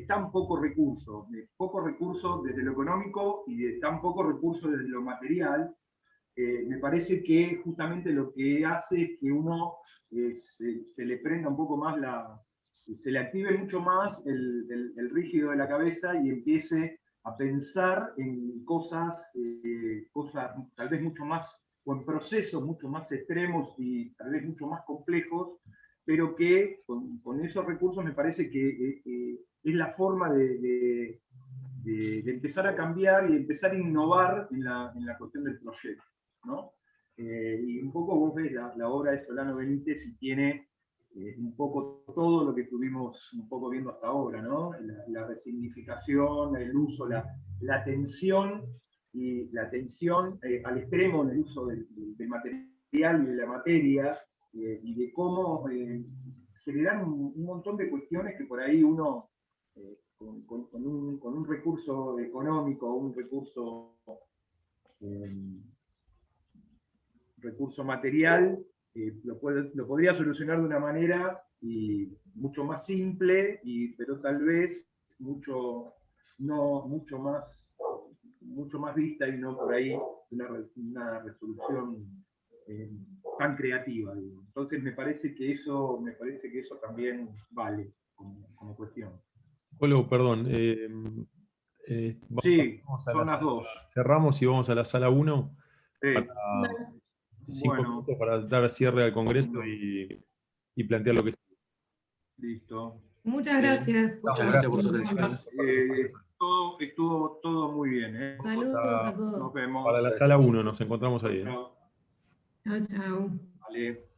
tan poco recurso desde lo económico y de tan poco recurso desde lo material, me parece que justamente lo que hace es que uno se le prenda un poco más se le active mucho más el rígido de la cabeza y empiece a pensar en cosas tal vez mucho más, o en procesos mucho más extremos y tal vez mucho más complejos, pero que con esos recursos me parece que es la forma de empezar a cambiar y empezar a innovar en la cuestión del proyecto, ¿no? Y un poco vos ves la obra de Solano Benítez y tiene un poco todo lo que estuvimos un poco viendo hasta ahora, ¿no? La resignificación, el uso, la tensión al extremo en el uso del material y de la materia, y de cómo generar un montón de cuestiones que por ahí uno, con un recurso económico, un recurso material, lo podría solucionar de una manera mucho más simple, pero tal vez mucho más vista y no por ahí una resolución tan creativa, digo. Entonces me parece que eso también vale como cuestión. Polo, perdón. Sí, vamos a son la las sala, 2. cerramos y vamos a la sala 1 Sí. para 5 Bueno. minutos para dar cierre al Congreso y plantear lo que es. Listo. Muchas gracias. Muchas gracias por su atención. Estuvo todo muy bien. Saludos a todos. Nos vemos. Para la sala 1, nos encontramos ahí. Chao, chao. Vale.